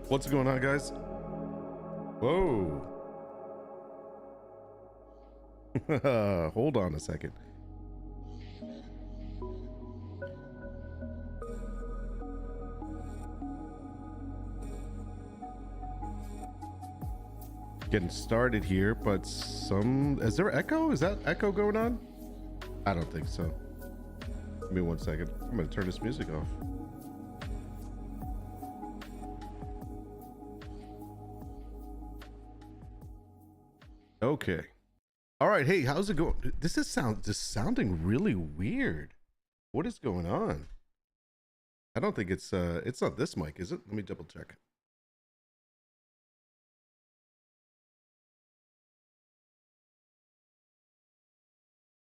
What's going on, guys? Whoa. Hold on a second. Getting started here, but is there echo? Is that echo going on? I don't think so. Give me 1 second. I'm gonna turn this music off. Okay. All right. Hey, how's it going? This is sounding really weird. What is going on? I don't think it's not this mic, is it? Let me double check.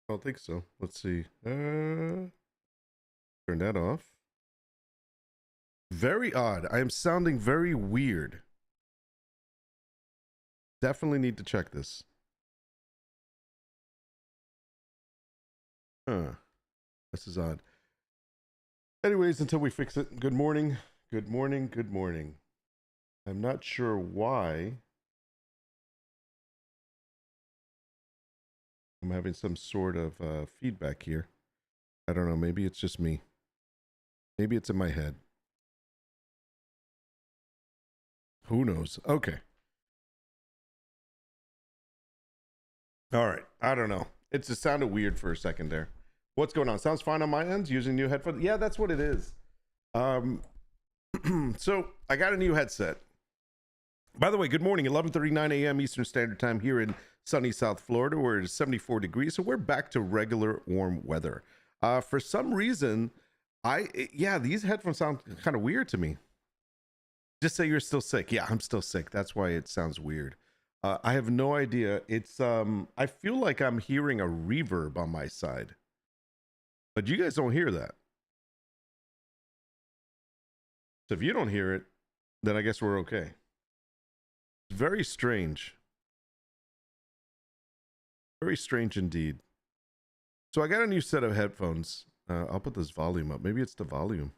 I don't think so. Let's see. Turn that off. Very odd. I am sounding very weird. Definitely need to check this. Huh. This is odd. Anyways, until we fix it, good morning. Good morning. Good morning. I'm not sure why I'm having some sort of feedback here. I don't know. Maybe it's just me. Maybe it's in my head. Who knows? Okay. All right. I don't know. It just sounded weird for a second there. What's going on? Sounds fine on my end using new headphones. Yeah, that's what it is. So I got a new headset. By the way, good morning. 11:39 a.m. Eastern Standard Time here in sunny South Florida, where it is 74 degrees. So we're back to regular warm weather. For some reason, these headphones sound kind of weird to me. Just say you're still sick. Yeah, I'm still sick. That's why it sounds weird. I have no idea. It's I feel like I'm hearing a reverb on my side, but you guys don't hear that. So if you don't hear it, then I guess we're okay. It's very strange. Very strange indeed. So I got a new set of headphones. I'll put this volume up. Maybe it's the volume.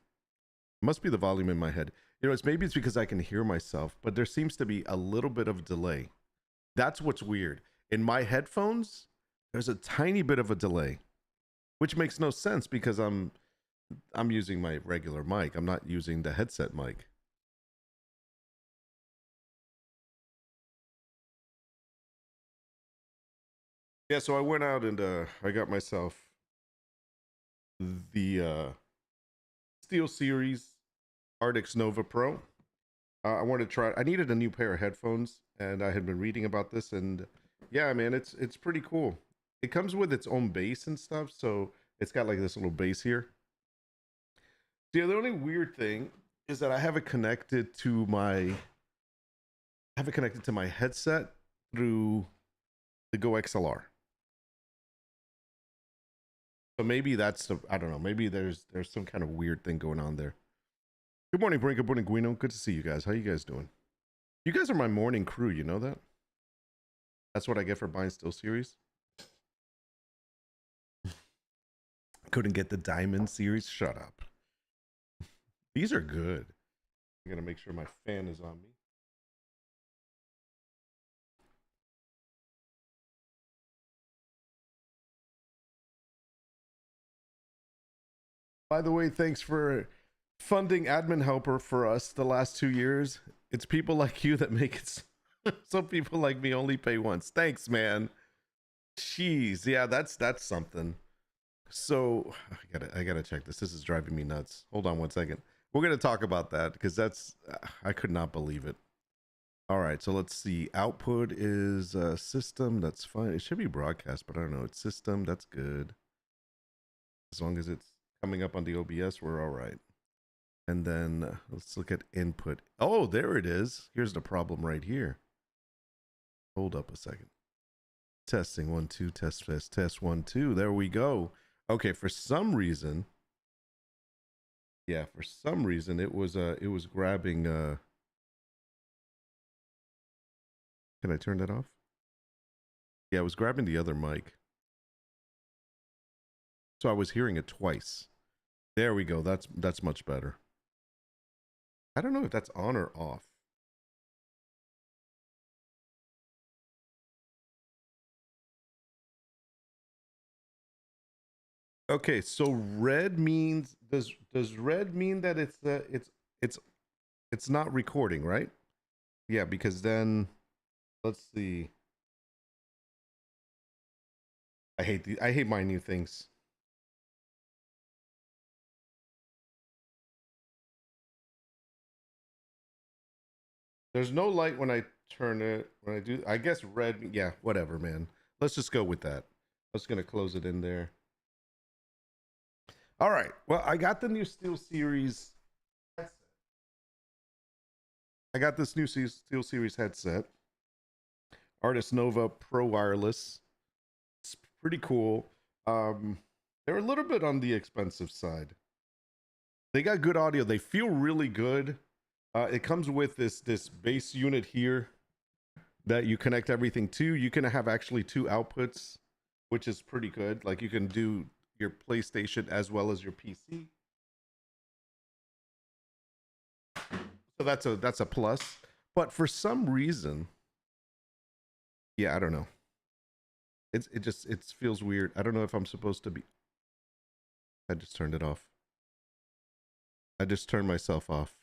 It must be the volume in my head. You know, maybe it's because I can hear myself, but there seems to be a little bit of delay. That's what's weird. In my headphones, there's a tiny bit of a delay, which makes no sense because I'm using my regular mic. I'm not using the headset mic. Yeah, so I went out and I got myself the SteelSeries Ardix Nova Pro. I wanted to try. I needed a new pair of headphones, and I had been reading about this, and yeah, man, it's pretty cool. It comes with its own bass and stuff, so it's got like this little bass here. Yeah, the only weird thing is that I have it connected to my headset through the Go XLR. So maybe that's I don't know. Maybe there's some kind of weird thing going on there. Good morning, Brink. Good morning, Guino. Good to see you guys. How you guys doing? You guys are my morning crew. You know that? That's what I get for buying SteelSeries. Couldn't get the Diamond series. Shut up. These are good. I'm gonna make sure my fan is on me. By the way, thanks for funding admin helper for us the last 2 years. It's people like you that make it. Some people like me only pay once. Thanks, man. Jeez, yeah, that's something. So I gotta check this. This is driving me nuts. Hold on 1 second. We're gonna talk about that because that's I could not believe it. All right, so let's see. Output is system. That's fine. It should be broadcast, but I don't know. It's system. That's good. As long as it's coming up on the OBS, we're all right. And then let's look at input. Oh, there it is. Here's the problem right here. Hold up a second. Testing 1 2 test 1 2. There we go. Okay, for some reason, it was grabbing Can I turn that off? Yeah, it was grabbing the other mic. So I was hearing it twice. There we go. That's much better. I don't know if that's on or off. Okay, so red means does red mean that it's not recording, right? Yeah, because then let's see. I hate my new things. There's no light when I turn it. When I do, I guess red. Yeah, whatever, man. Let's just go with that. I'm just gonna close it in there. All right. Well, I got the new Steel Series. I got this new Steel Series headset. Artist Nova Pro Wireless. It's pretty cool. They're a little bit on the expensive side. They got good audio. They feel really good. It comes with this bass unit here that you connect everything to. You can have actually two outputs, which is pretty good. Like you can do your PlayStation as well as your PC. So that's a plus. But for some reason, yeah, I don't know. It feels weird. I don't know if I'm supposed to be. I just turned it off. I just turned myself off.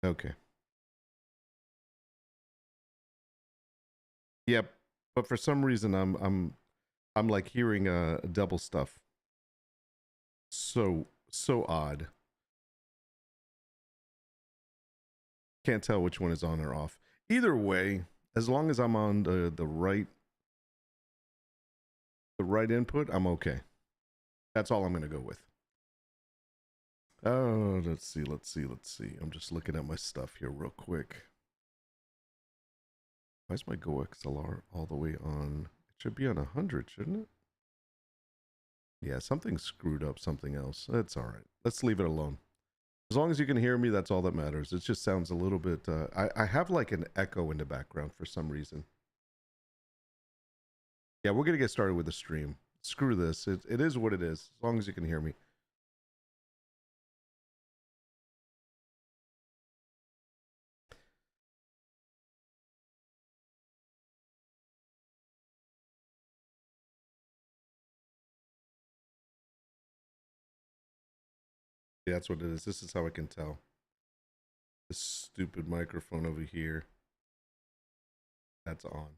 Okay. Yep. But for some reason I'm like hearing double stuff. So odd. Can't tell which one is on or off. Either way, as long as I'm on the right input, I'm okay. That's all I'm gonna go with. Oh, let's see. I'm just looking at my stuff here real quick. Why is my Go XLR all the way on? It should be on 100, shouldn't it? Yeah, something screwed up, something else. That's all right. Let's leave it alone. As long as you can hear me, that's all that matters. It just sounds a little bit... I have like an echo in the background for some reason. Yeah, we're going to get started with the stream. Screw this. It is what it is, as long as you can hear me. Yeah, that's what it is. This is how I can tell. This stupid microphone over here. That's on.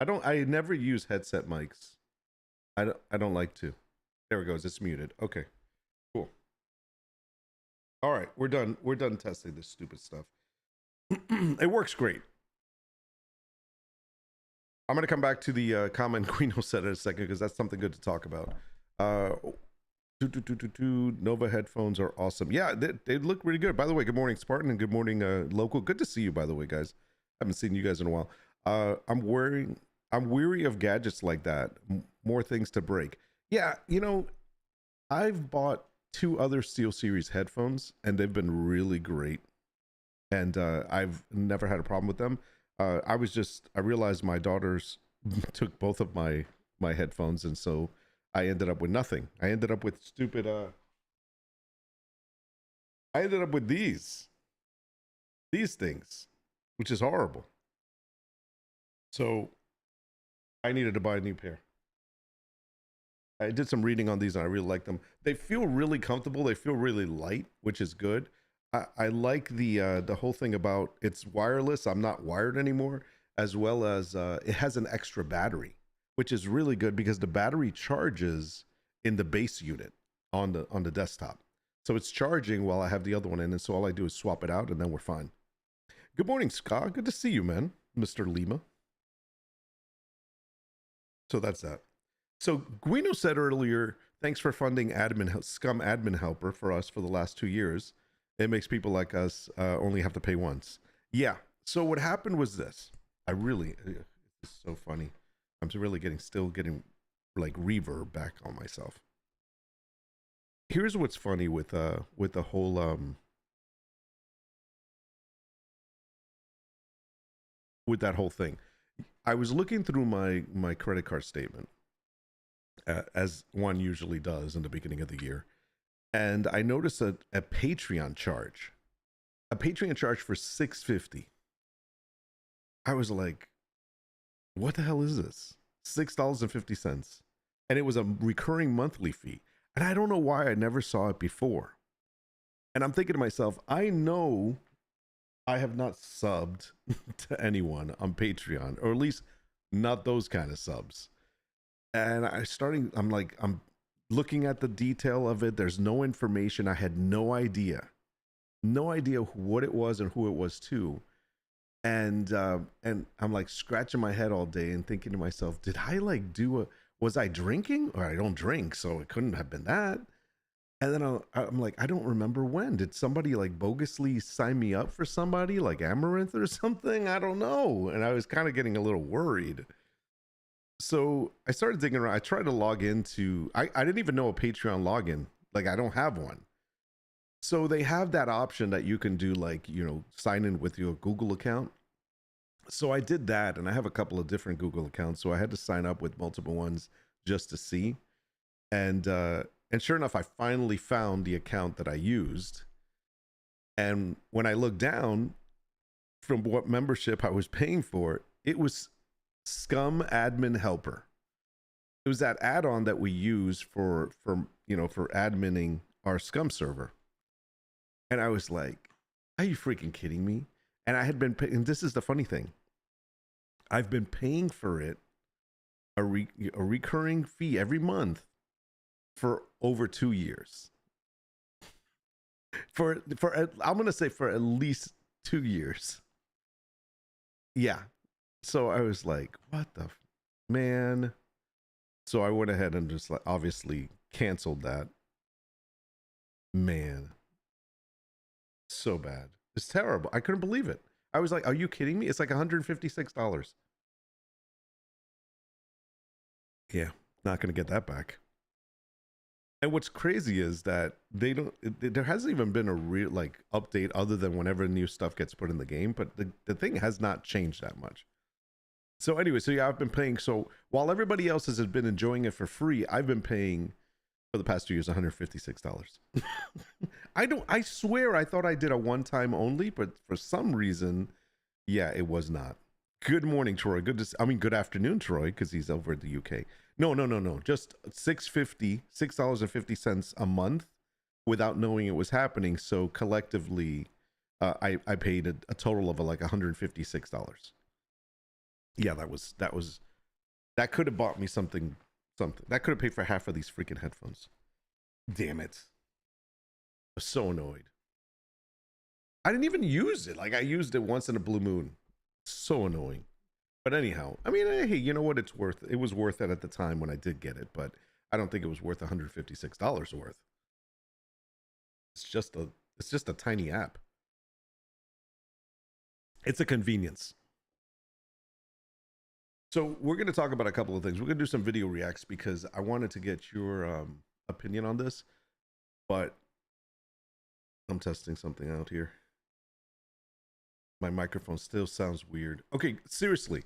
I never use headset mics. I don't like to. There it goes. It's muted. Okay. Cool. All right, we're done. We're done testing this stupid stuff. It works great. I'm going to come back to the comment Queen said in a second because that's something good to talk about. Nova headphones are awesome. Yeah, they look really good. By the way, good morning, Spartan, and good morning, Local. Good to see you, by the way, guys. Haven't seen you guys in a while. I'm weary of gadgets like that. More things to break. Yeah, you know, I've bought 2 other Steel Series headphones, and they've been really great. And I've never had a problem with them. I realized my daughters took both of my headphones, and so I ended up with nothing. I ended up with stupid I ended up with these things, which is horrible. So I needed to buy a new pair. I did some reading on these and I really like them. They feel really comfortable. They feel really light, which is good. I like the whole thing about it's wireless. I'm not wired anymore, as well as it has an extra battery, which is really good because the battery charges in the base unit on the desktop. So it's charging while I have the other one in, and so all I do is swap it out, and then we're fine. Good morning, Scott. Good to see you, man, Mr. Lima. So that's that. So Guino said earlier, thanks for funding SCUM admin helper for us for the last 2 years. It makes people like us only have to pay once. Yeah. So what happened was this. It's so funny. I'm really still getting like reverb back on myself. Here's what's funny with the whole with that whole thing. I was looking through my credit card statement, as one usually does in the beginning of the year, and I noticed a Patreon charge for $650. I was like, what the hell is this? $6.50. And it was a recurring monthly fee. And I don't know why I never saw it before. And I'm thinking to myself, I know I have not subbed to anyone on Patreon, or at least not those kind of subs. And I'm looking at the detail of it. There's no information. I had no idea what it was and who it was to. And I'm like scratching my head all day and thinking to myself, did I like was I drinking? Or I don't drink, so it couldn't have been that. And then I'm like, I don't remember when. Did somebody like bogusly sign me up for somebody like Amaranth or something? I don't know. And I was kind of getting a little worried. So I started digging around. I tried to log into, I didn't even know a Patreon login. Like, I don't have one. So they have that option that you can do, like, you know, sign in with your Google account. So I did that, and I have a couple of different Google accounts. So I had to sign up with multiple ones just to see. And sure enough, I finally found the account that I used. And when I looked down from what membership I was paying for, it was SCUM Admin Helper. It was that add-on that we use for adminning our SCUM server. And I was like, are you freaking kidding me? And I had been and this is the funny thing. I've been paying for it, a recurring fee every month for over 2 years. For I'm going to say for at least 2 years. Yeah. So I was like, what the man? So I went ahead and just like obviously canceled that. Man. So bad. It's terrible. I couldn't believe it. I was like, are you kidding me? It's like $156. Yeah, not going to get that back. And what's crazy is that there hasn't even been a real like update other than whenever new stuff gets put in the game, but the thing has not changed that much. So anyway, so yeah, I've been paying. So while everybody else has been enjoying it for free, I've been paying for the past 2 years $156. I swear I thought I did a one-time only, but for some reason, yeah, it was not. Good morning, Troy. Good afternoon, Troy, because he's over in the UK. No. Just $6.50 a month without knowing it was happening. So collectively, I paid a total of like $156. Yeah, that could have bought me something. That could have paid for half of these freaking headphones. Damn it. I was so annoyed. I didn't even use it. Like I used it once in a blue moon. So annoying. But anyhow, I mean, hey, you know what? It was worth it at the time when I did get it, but I don't think it was worth $156 worth. It's just a tiny app. It's a convenience. So we're going to talk about a couple of things. We're going to do some video reacts because I wanted to get your opinion on this, but I'm testing something out here. My microphone still sounds weird. Okay, seriously.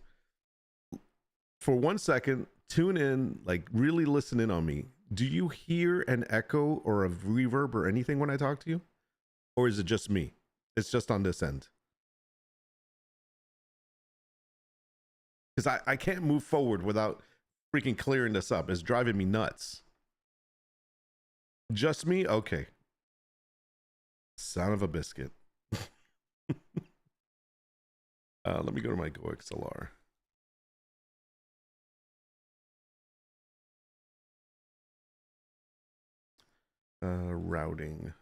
For 1 second, tune in, like really listen in on me. Do you hear an echo or a reverb or anything when I talk to you? Or is it just me? It's just on this end. Because I can't move forward without freaking clearing this up. It's driving me nuts. Just me? Okay. Son of a biscuit. Let me go to my Go XLR. Routing.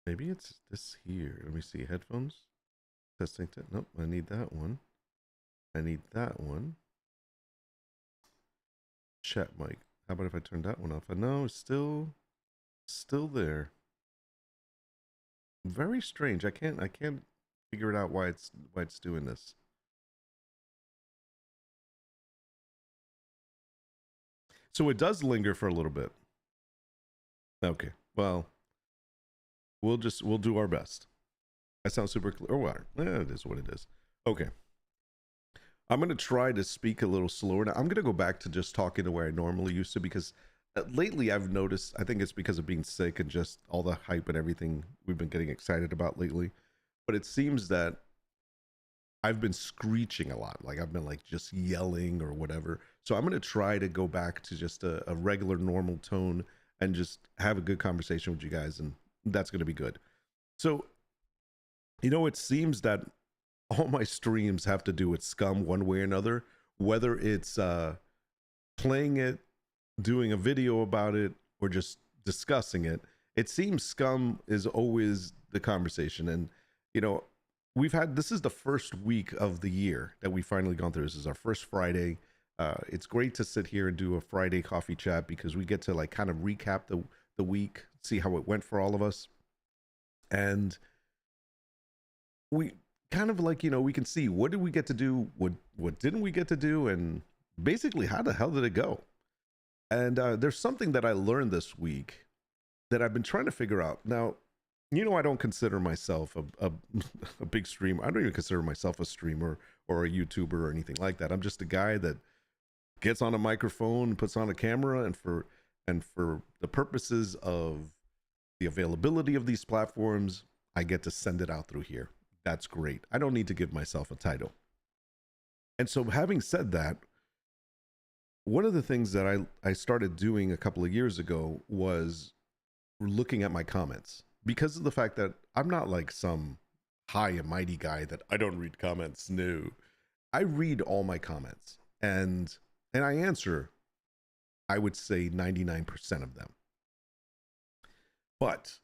Maybe it's this here. Let me see. Headphones. Testing. Nope. I need that one. I need that one. Chat mic. How about if I turn that one off? No, it's still there. Very strange. I can't figure it out why it's doing this. So it does linger for a little bit. Okay. Well, we'll do our best. That sounds super clear. Oh, it is what it is. Okay. I'm going to try to speak a little slower. Now, I'm going to go back to just talking the way I normally used to because lately I've noticed, I think it's because of being sick and just all the hype and everything we've been getting excited about lately, but it seems that I've been screeching a lot. Like I've been like just yelling or whatever. So I'm going to try to go back to just a regular normal tone and just have a good conversation with you guys, and that's going to be good. So, it seems that all my streams have to do with Scum one way or another, whether it's playing it, doing a video about it, or just discussing it. It seems Scum is always the conversation. And this is the first week of the year that we finally gone through. This is our first Friday. It's great to sit here and do a Friday coffee chat because we get to like kind of recap the week, see how it went for all of us. And we kind of like, we can see what did we get to do, what didn't we get to do, and basically how the hell did it go. And there's something that I learned this week that I've been trying to figure out. Now, I don't consider myself a big streamer. I don't even consider myself a streamer or a YouTuber or anything like that. I'm just a guy that gets on a microphone, puts on a camera, and for the purposes of the availability of these platforms, I get to send it out through here. That's great. I don't need to give myself a title. And so having said that, one of the things that I started doing a couple of years ago was looking at my comments, because of the fact that I'm not like some high and mighty guy that I don't read comments. No, I read all my comments and I answer, I would say 99% of them. But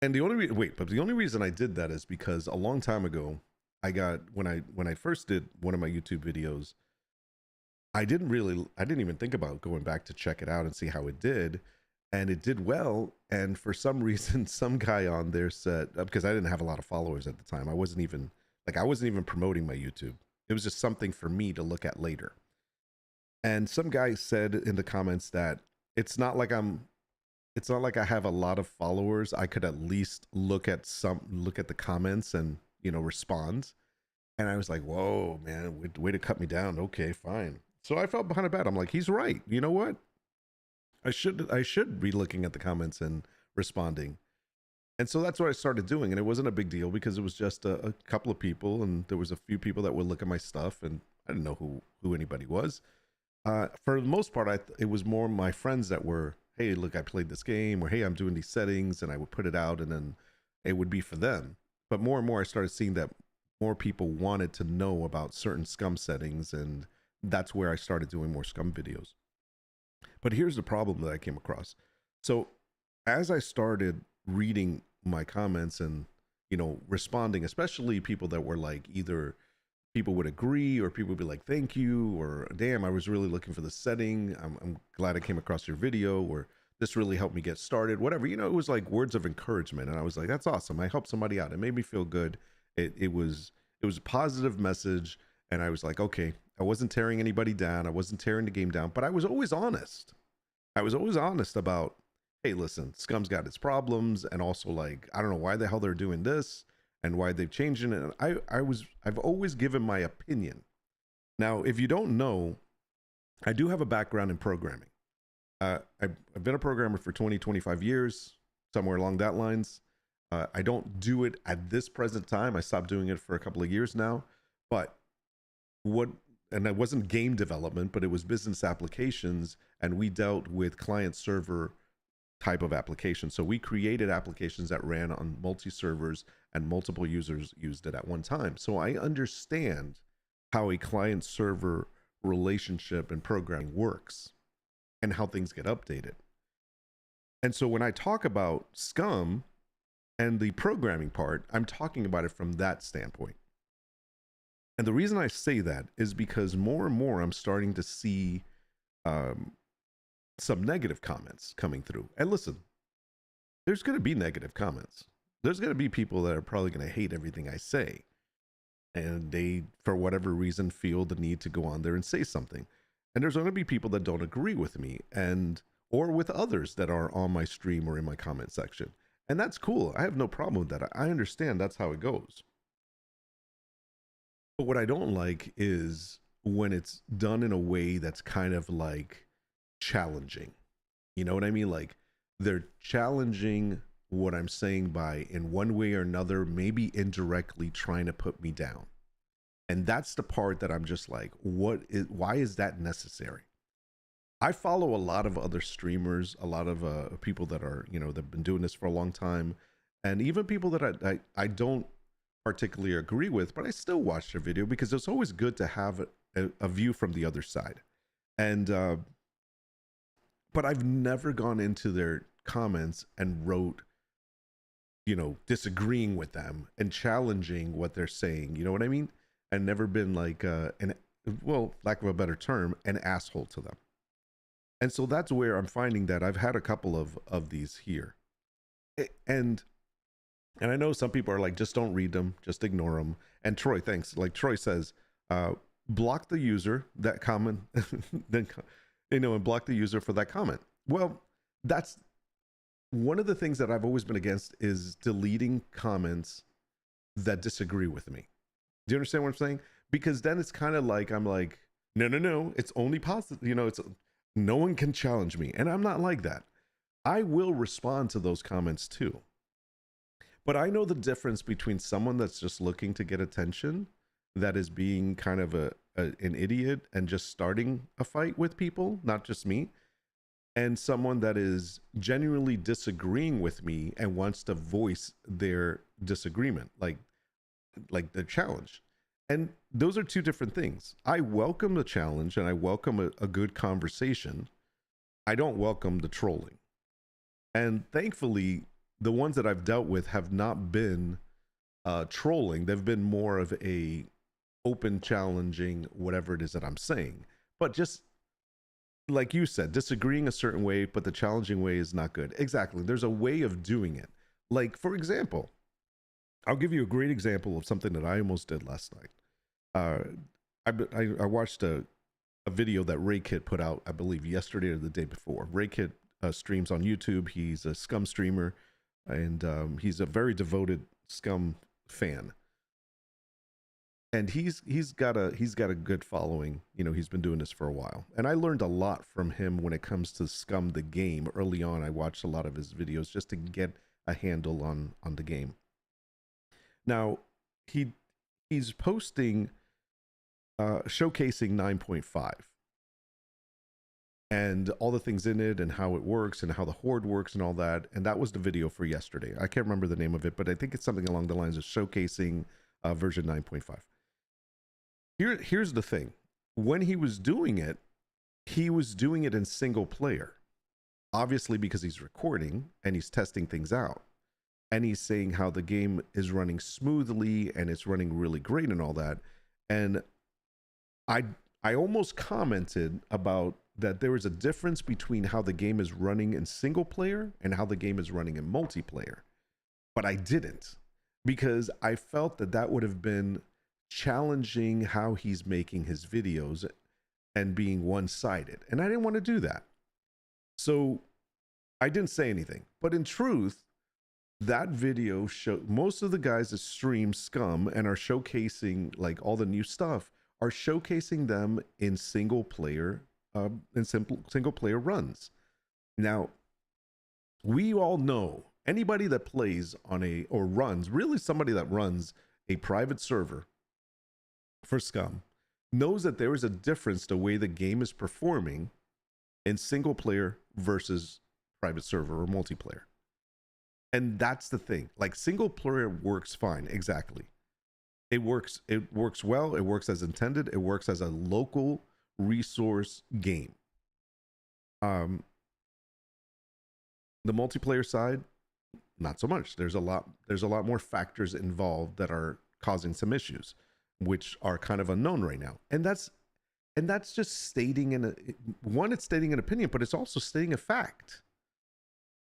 the only reason I did that is because a long time ago, when I first did one of my YouTube videos, I didn't even think about going back to check it out and see how it did. And it did well. And for some reason, some guy on there said, because I didn't have a lot of followers at the time, I wasn't even promoting my YouTube. It was just something for me to look at later. And some guy said in the comments that it's not like I have a lot of followers. I could at least look at the comments and, respond. And I was like, whoa, man, way to cut me down. Okay, fine. So I felt behind a bad. I'm like, he's right. You know what? I should be looking at the comments and responding. And so that's what I started doing. And it wasn't a big deal because it was just a couple of people. And there was a few people that would look at my stuff. And I didn't know who anybody was. For the most part, it was more my friends that were, hey, look, I played this game, or hey, I'm doing these settings, and I would put it out, and then it would be for them. But more and more, I started seeing that more people wanted to know about certain Scum settings, and that's where I started doing more Scum videos. But here's the problem that I came across. So as I started reading my comments and, responding, especially people that were like either people would agree or people would be like, thank you, or damn, I was really looking for the setting. I'm glad I came across your video, or this really helped me get started, whatever, it was like words of encouragement. And I was like, that's awesome. I helped somebody out. It made me feel good. It was a positive message. And I was like, okay, I wasn't tearing anybody down. I wasn't tearing the game down, but I was always honest. I was always honest about, hey, listen, Scum's got its problems. And also like, I don't know why the hell they're doing this and why they've changed it. And I've always given my opinion. Now, if you don't know, I do have a background in programming. I've been a programmer for 25 years, somewhere along that lines. I don't do it at this present time. I stopped doing it for a couple of years now. But and it wasn't game development, but it was business applications. And we dealt with client server type of applications. So we created applications that ran on multi-servers and multiple users used it at one time. So I understand how a client server relationship and programming works and how things get updated. And so when I talk about Scum and the programming part, I'm talking about it from that standpoint. And the reason I say that is because more and more I'm starting to see some negative comments coming through. And listen, there's going to be negative comments. There's going to be people that are probably going to hate everything I say. And they, for whatever reason, feel the need to go on there and say something. And there's going to be people that don't agree with me or with others that are on my stream or in my comment section. And that's cool. I have no problem with that. I understand that's how it goes. But what I don't like is when it's done in a way that's kind of like challenging. You know what I mean? Like they're challenging what I'm saying by in one way or another, maybe indirectly trying to put me down. And that's the part that I'm just like, why is that necessary? I follow a lot of other streamers, a lot of people that are, you know, that've been doing this for a long time. And even people that I don't particularly agree with, but I still watch their video because it's always good to have a view from the other side. And, but I've never gone into their comments and wrote, you know, disagreeing with them and challenging what they're saying. You know what I mean? I've never been like, well, lack of a better term, an asshole to them. And so that's where I'm finding that I've had a couple of these here. And I know some people are like, just don't read them, just ignore them. And Troy, thanks. Like Troy says, block the user that comment, then, you know, and block the user for that comment. Well, that's one of the things that I've always been against is deleting comments that disagree with me. Do you understand what I'm saying? Because then it's kind of like, I'm like, no, it's only positive. You know, it's no one can challenge me. And I'm not like that. I will respond to those comments too. But I know the difference between someone that's just looking to get attention, that is being kind of an idiot and just starting a fight with people, not just me, and someone that is genuinely disagreeing with me and wants to voice their disagreement, like the challenge. And those are two different things. I welcome the challenge and I welcome a good conversation. I don't welcome the trolling. And thankfully, the ones that I've dealt with have not been trolling. They've been more of a open challenging whatever it is that I'm saying. But just like you said, disagreeing a certain way, but the challenging way is not good. Exactly. There's a way of doing it. Like, for example, I'll give you a great example of something that I almost did last night. I watched a video that Ray Kit put out, I believe, yesterday or the day before. Ray Kit streams on YouTube. He's a SCUM streamer, and he's a very devoted SCUM fan. And he's got a good following. You know, he's been doing this for a while. And I learned a lot from him when it comes to SCUM the game. Early on, I watched a lot of his videos just to get a handle on the game. Now, he's posting showcasing 9.5 and all the things in it and how it works and how the horde works and all that. And that was the video for yesterday. I can't remember the name of it, but I think it's something along the lines of showcasing version 9.5. Here's the thing. When he was doing it in single player, obviously because he's recording and he's testing things out. And he's saying how the game is running smoothly and it's running really great and all that. And I almost commented about that there is a difference between how the game is running in single player and how the game is running in multiplayer. But I didn't, because I felt that would have been challenging how he's making his videos and being one-sided. And I didn't want to do that. So I didn't say anything. But in truth, that video showed most of the guys that stream SCUM and are showcasing like all the new stuff are showcasing them in single player single player runs. Now, we all know anybody that plays on or runs, really somebody that runs a private server for SCUM knows that there is a difference the way the game is performing in single player versus private server or multiplayer. And that's the thing. Like, single player works fine. Exactly. It works well. It works as intended. It works as a local resource game. The multiplayer side, not so much. There's a lot more factors involved that are causing some issues, which are kind of unknown right now. And that's just stating it's stating an opinion, but it's also stating a fact.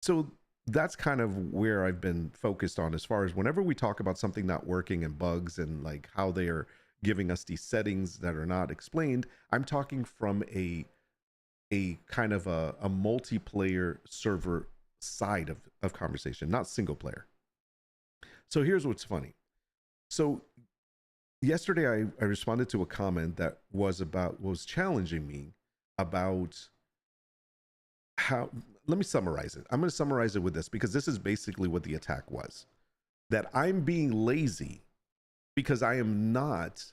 So that's kind of where I've been focused on, as far as whenever we talk about something not working and bugs and like how they are giving us these settings that are not explained. I'm talking from a kind of a multiplayer server side of conversation, not single player. So here's what's funny. So yesterday I responded to a comment that was challenging me about how, let me summarize it. I'm going to summarize it with this, because this is basically what the attack was. That I'm being lazy because I am not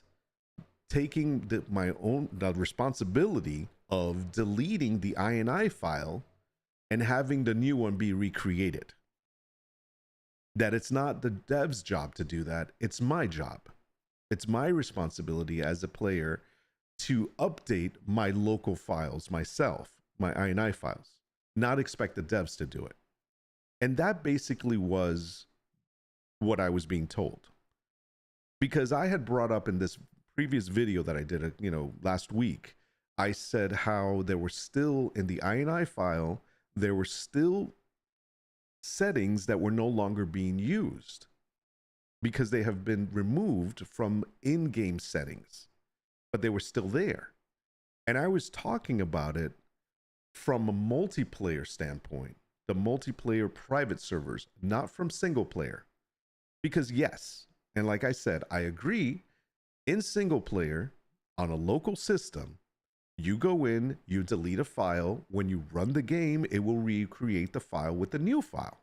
taking my own responsibility of deleting the INI file and having the new one be recreated. That it's not the dev's job to do that. It's my job. It's my responsibility as a player to update my local files myself, my INI files, not expect the devs to do it. And that basically was what I was being told. Because I had brought up in this previous video that I did, last week, I said how there were still in the INI file, there were still settings that were no longer being used because they have been removed from in-game settings, but they were still there. And I was talking about it from a multiplayer standpoint, the multiplayer private servers, not from single player. Because yes, and like I said, I agree, in single player on a local system, you go in, you delete a file. When you run the game, it will recreate the file with the new file.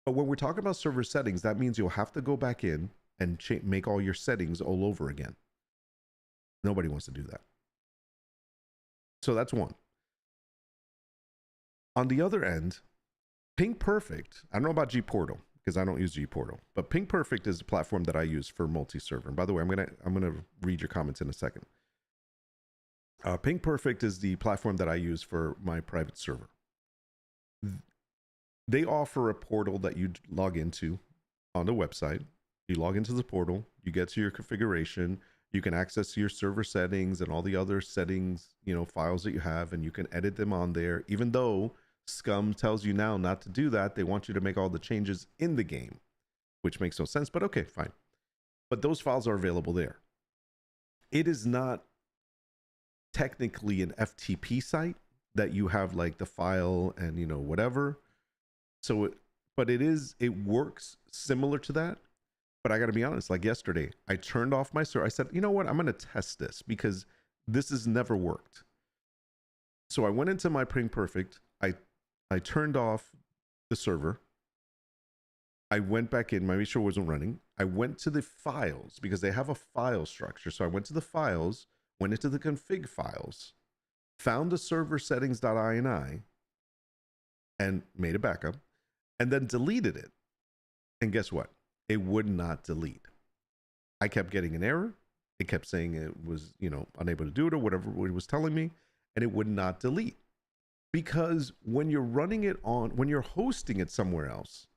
But when we're talking about server settings, that means you'll have to go back in and make all your settings all over again. Nobody wants to do that. So that's one. On the other end, Ping Perfect, I don't know about gPortal because I don't use gPortal, but Ping Perfect is the platform that I use for multi-server. And by the way, I'm gonna read your comments in a second. Ping Perfect is the platform that I use for my private server. They offer a portal that you log into on the website. You log into the portal, you get to your configuration, you can access your server settings and all the other settings, files that you have, and you can edit them on there. Even though SCUM tells you now not to do that, they want you to make all the changes in the game, which makes no sense, but okay, fine. But those files are available there. It is not technically an FTP site that you have like the file and whatever. So it works similar to that. But I got to be honest, like yesterday, I turned off my server. I said, you know what? I'm going to test this because this has never worked. So I went into my Ping Perfect. I turned off the server. I went back in, made sure it wasn't running. I went to the files because they have a file structure. So I went to the files, went into the config files, found the server settings.ini and made a backup, and then deleted it. And guess what? It would not delete. I kept getting an error. It kept saying it was, unable to do it or whatever it was telling me, and it would not delete. Because when you're running it when you're hosting it somewhere else,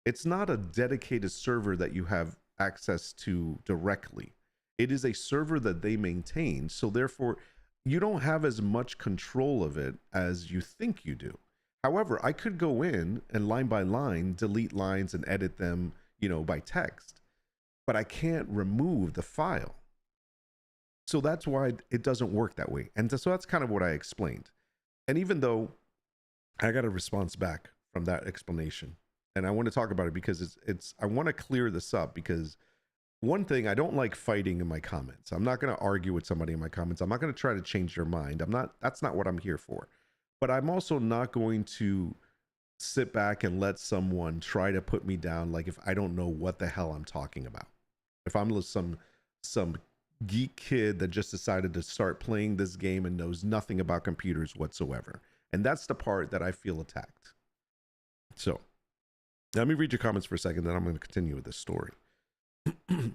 it's not a dedicated server that you have access to directly. It is a server that they maintain. So therefore, you don't have as much control of it as you think you do. However, I could go in and line by line, delete lines and edit them, by text, but I can't remove the file. So that's why it doesn't work that way. And so that's kind of what I explained. And even though I got a response back from that explanation, and I want to talk about it because I want to clear this up, because one thing, I don't like fighting in my comments. I'm not going to argue with somebody in my comments. I'm not going to try to change their mind. That's not what I'm here for. But I'm also not going to sit back and let someone try to put me down like if I don't know what the hell I'm talking about. If I'm some geek kid that just decided to start playing this game and knows nothing about computers whatsoever. And that's the part that I feel attacked. So let me read your comments for a second, then I'm going to continue with this story. And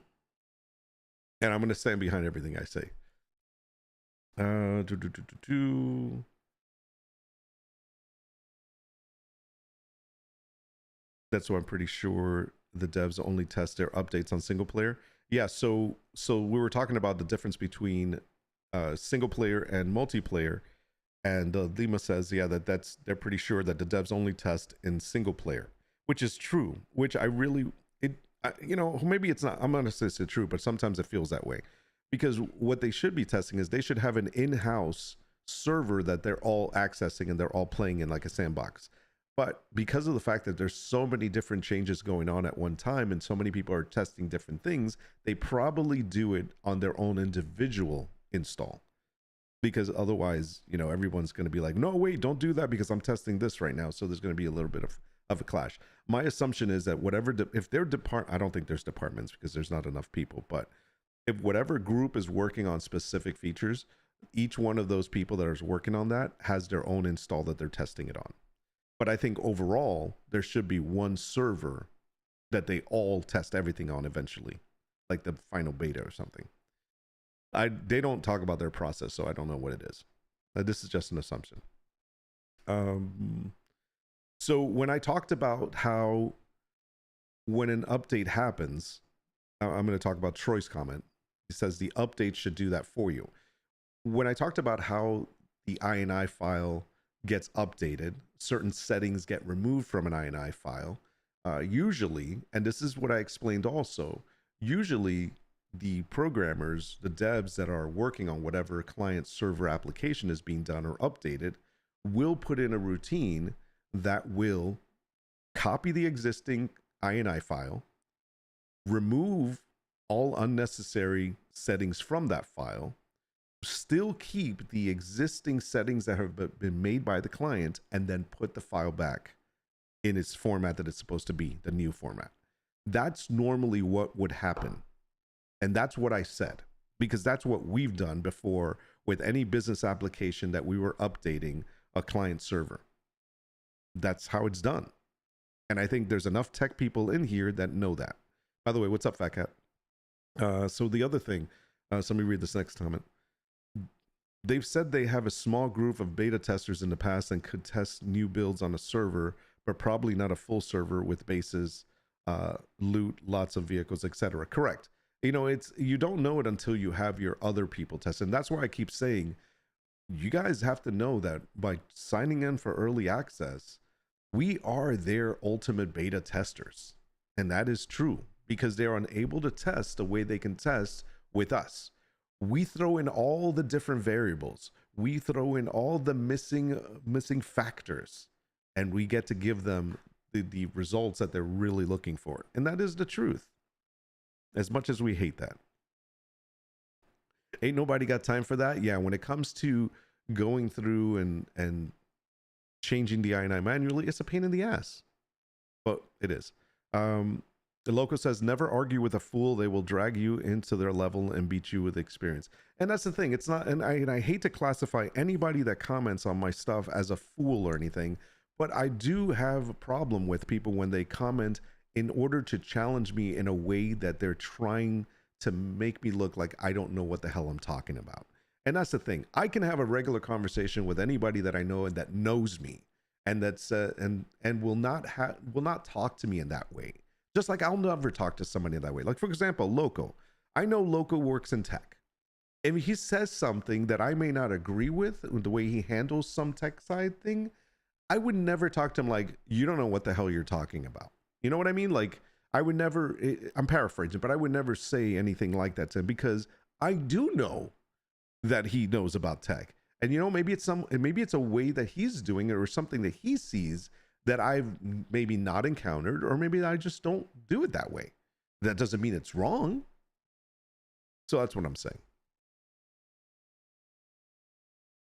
I'm going to stand behind everything I say. That's why I'm pretty sure the devs only test their updates on single player. Yeah, so we were talking about the difference between single player and multiplayer, and Lima says, yeah, they're pretty sure that the devs only test in single player, which is true. Which maybe it's not. I'm gonna say it's true, but sometimes it feels that way, because what they should be testing is they should have an in-house server that they're all accessing and they're all playing in like a sandbox. But because of the fact that there's so many different changes going on at one time and so many people are testing different things, they probably do it on their own individual install. because otherwise, you know, everyone's going to be like, no, wait, don't do that because I'm testing this right now. So there's going to be a little bit of a clash. My assumption is that whatever, if they're I don't think there's departments because there's not enough people, but if whatever group is working on specific features, each one of those people that is working on that has their own install that they're testing it on. But I think overall, there should be one server that they all test everything on eventually, like the final beta or something. They don't talk about their process, so I don't know what it is. This is just an assumption. So when I talked about how when an update happens, I'm going to talk about Troy's comment. He says the update should do that for you. When I talked about how the INI file gets updated, certain settings get removed from an INI file, usually, and this is what I explained also, usually the programmers, the devs that are working on whatever client server application is being done or updated will put in a routine that will copy the existing INI file, remove all unnecessary settings from that file, still keep the existing settings that have been made by the client, and then put the file back in its format that it's supposed to be, the new format. That's normally what would happen. And that's what I said, because that's what we've done before with any business application that we were updating a client server. That's how it's done. And I think there's enough tech people in here that know that. By the way, what's up, Fat Cat? So the other thing, so let me read this next comment. They've said they have a small group of beta testers in the past and could test new builds on a server, but probably not a full server with bases, loot, lots of vehicles, etc. Correct. You know, you don't know it until you have your other people test. And that's why I keep saying, you guys have to know that by signing in for early access, we are their ultimate beta testers. And that is true because they're unable to test the way they can test with us. We throw in all the different variables. We throw in all the missing factors, and we get to give them the results that they're really looking for. And that is the truth. As much as we hate that. Ain't nobody got time for that. Yeah, when it comes to going through and changing the INI manually, it's a pain in the ass. But it is. The Loco says, never argue with a fool. They will drag you into their level and beat you with experience. And that's the thing. It's not, and I hate to classify anybody that comments on my stuff as a fool or anything, but I do have a problem with people when they comment in order to challenge me in a way that they're trying to make me look like I don't know what the hell I'm talking about. And that's the thing. I can have a regular conversation with anybody that I know and that knows me, and that's and will not talk to me in that way. Just like I'll never talk to somebody that way. Like, for example, Loco. I know Loco works in tech. If he says something that I may not agree with, the way he handles some tech side thing, I would never talk to him like, you don't know what the hell you're talking about. You know what I mean? Like, I would never, I'm paraphrasing, but I would never say anything like that to him because I do know that he knows about tech. And, you know, maybe it's a way that he's doing it or something that he sees that I've maybe not encountered, or maybe I just don't do it that way. That doesn't mean it's wrong. So that's what I'm saying.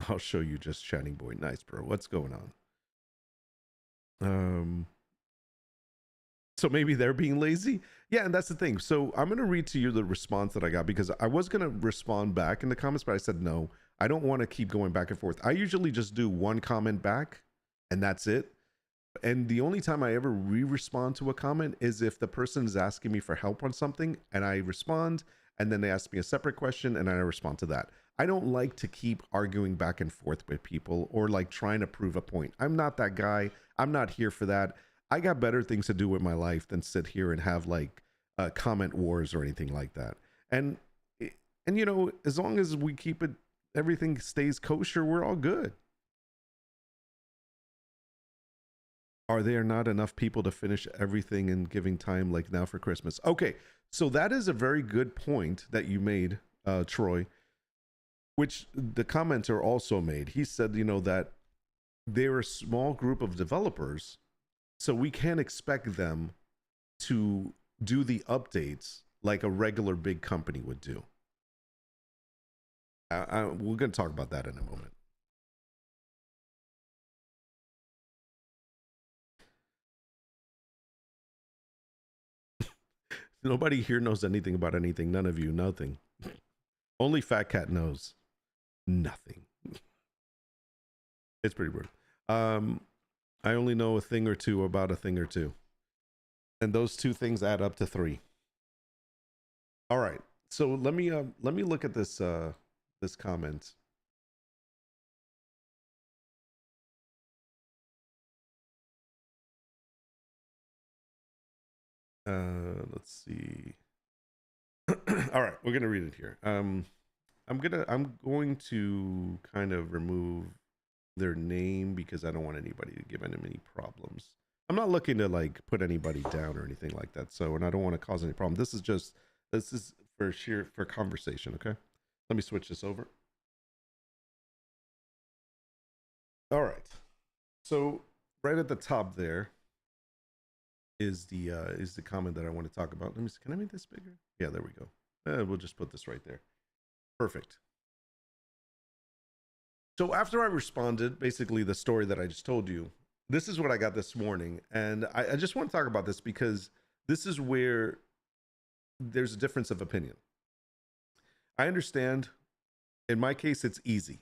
I'll show you just chatting boy. Nice, bro. What's going on? So maybe they're being lazy. Yeah, and that's the thing. So I'm going to read to you the response that I got because I was going to respond back in the comments, but I said, no, I don't want to keep going back and forth. I usually just do one comment back and that's it. And the only time I ever respond to a comment is if the person is asking me for help on something and I respond, and then they ask me a separate question and I respond to that. I don't like to keep arguing back and forth with people or like trying to prove a point. I'm not that guy. I'm not here for that. I got better things to do with my life than sit here and have like comment wars or anything like that. And you know, as long as we keep it, everything stays kosher, we're all good. Are there not enough people to finish everything in giving time like now for Christmas? Okay, so that is a very good point that you made, Troy, which the commenter also made. He said, you know, that they're a small group of developers, so we can't expect them to do the updates like a regular big company would do. We're going to talk about that in a moment. Nobody here knows anything about anything. None of you, nothing. Only Fat Cat knows nothing. It's pretty weird. I only know a thing or two about a thing or two. And those two things add up to 3. All right. So let me look at this this comment. Let's see. All right, we're gonna read it here. I'm going to kind of remove their name because I don't want anybody to give them any problems. I'm not looking to like put anybody down or anything like that. So, and I don't want to cause any problem. This is for conversation. Okay, let me switch this over. All right. So right at the top there is the comment that I want to talk about. Let me see. Can I make this bigger? Yeah, there we go. We'll just put this right there. Perfect. So after I responded, basically the story that I just told you, this is what I got this morning. And I just want to talk about this because this is where there's a difference of opinion. I understand. In my case, it's easy.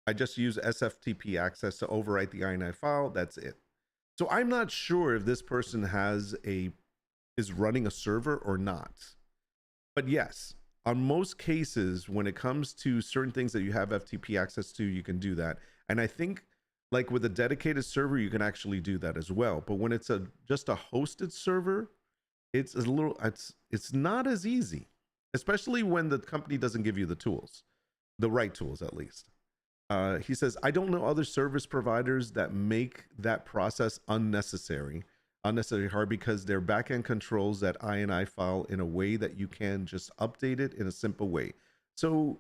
I just use SFTP access to overwrite the INI file. That's it. So I'm not sure if this person is running a server or not. But yes, on most cases, when it comes to certain things that you have FTP access to, you can do that. And I think like with a dedicated server, you can actually do that as well. But when it's just a hosted server, it's not as easy, especially when the company doesn't give you the tools, the right tools at least. He says, I don't know other service providers that make that process unnecessary hard because their backend controls that INI file in a way that you can just update it in a simple way. So,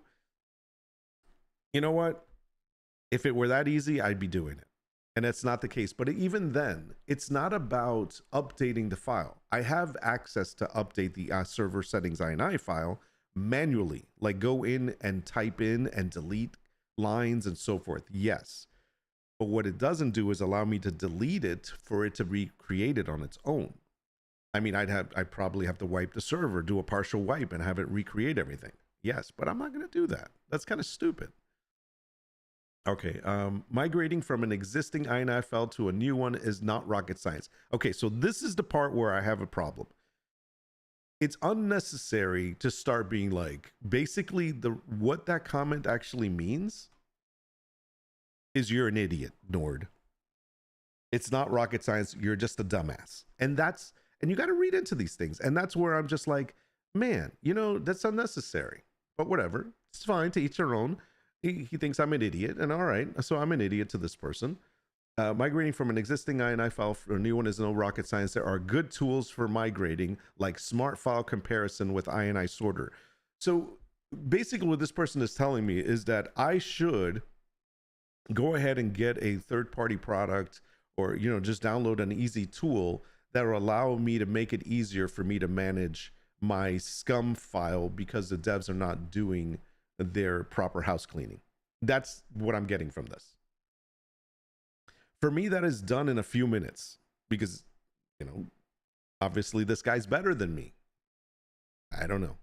you know what? If it were that easy, I'd be doing it. And that's not the case. But even then, it's not about updating the file. I have access to update the server settings INI file manually, like go in and type in and delete lines and so forth. Yes. But what it doesn't do is allow me to delete it for it to recreate it on its own. I mean, I'd probably have to wipe the server, do a partial wipe and have it recreate everything. Yes, but I'm not going to do that. That's kind of stupid. Okay, migrating from an existing INI file to a new one is not rocket science. Okay, so this is the part where I have a problem. It's unnecessary to start being like, basically what that comment actually means is you're an idiot, Nord. It's not rocket science. You're just a dumbass. And you got to read into these things. And that's where I'm just like, man, you know, that's unnecessary. But whatever. It's fine, to each their own. He thinks I'm an idiot. And all right, so I'm an idiot to this person. Migrating from an existing INI file for a new one is no rocket science. There are good tools for migrating, like smart file comparison with INI sorter. So basically what this person is telling me is that I should go ahead and get a third-party product, or, you know, just download an easy tool that will allow me to make it easier for me to manage my SCUM file because the devs are not doing their proper house cleaning. That's what I'm getting from this. For me, that is done in a few minutes because, you know, obviously this guy's better than me. I don't know.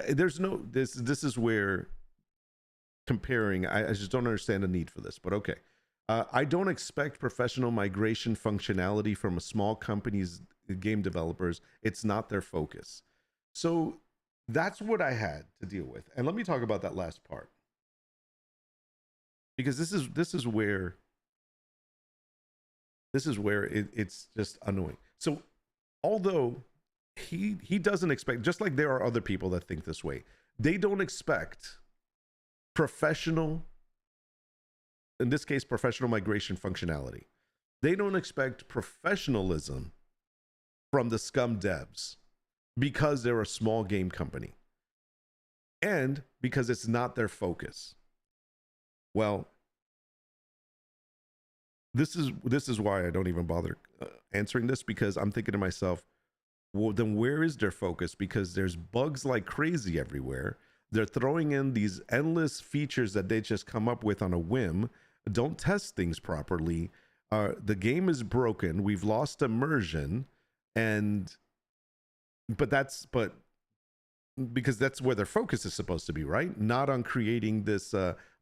There's no, this is where comparing, I just don't understand the need for this, but okay. I don't expect professional migration functionality from a small company's game developers. It's not their focus. So that's what I had to deal with. And let me talk about that last part, because this is where it's just annoying. So although he doesn't expect, just like there are other people that think this way, they don't expect professional, in this case, professional migration functionality. They don't expect professionalism from the SCUM devs because they're a small game company and because it's not their focus. Well, this is why I don't even bother answering this, because I'm thinking to myself, well, then where is their focus? Because there's bugs like crazy everywhere. They're throwing in these endless features that they just come up with on a whim, don't test things properly. The game is broken. We've lost immersion, but because that's where their focus is supposed to be, right? Not on creating this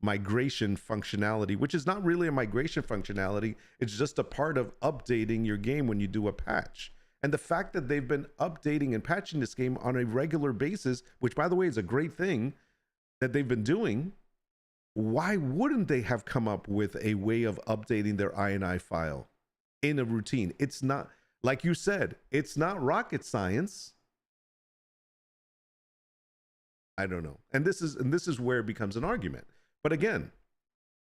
migration functionality, which is not really a migration functionality. It's just a part of updating your game when you do a patch. And the fact that they've been updating and patching this game on a regular basis, which by the way is a great thing that they've been doing, why wouldn't they have come up with a way of updating their INI file in a routine? It's not, like you said, it's not rocket science. I don't know. And this is where it becomes an argument. But again,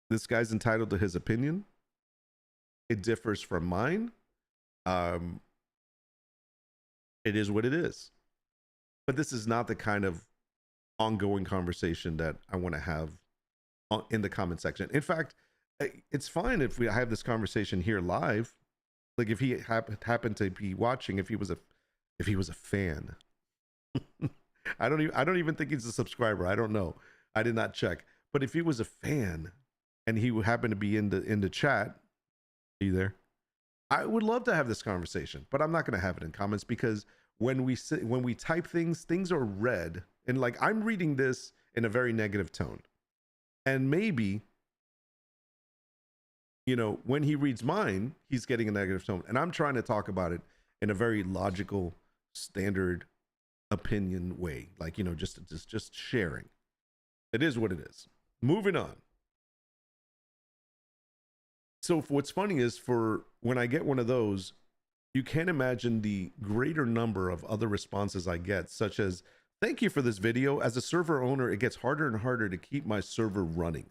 this guy's entitled to his opinion. It differs from mine. It is what it is. But this is not the kind of ongoing conversation that I want to have in the comment section. In fact, it's fine if we have this conversation here live. Like if he happened to be watching, if he was a fan. I don't even think he's a subscriber. I don't know. I did not check. But if he was a fan and he happened to be in the chat, are you there? I would love to have this conversation, but I'm not going to have it in comments because when we type things are read, and like I'm reading this in a very negative tone. And maybe, you know, when he reads mine, he's getting a negative tone, and I'm trying to talk about it in a very logical, standard opinion way, like, you know, just sharing. It is what it is. Moving on. So what's funny is, for when I get one of those, you can't imagine the greater number of other responses I get, such as, thank you for this video. As a server owner, it gets harder and harder to keep my server running.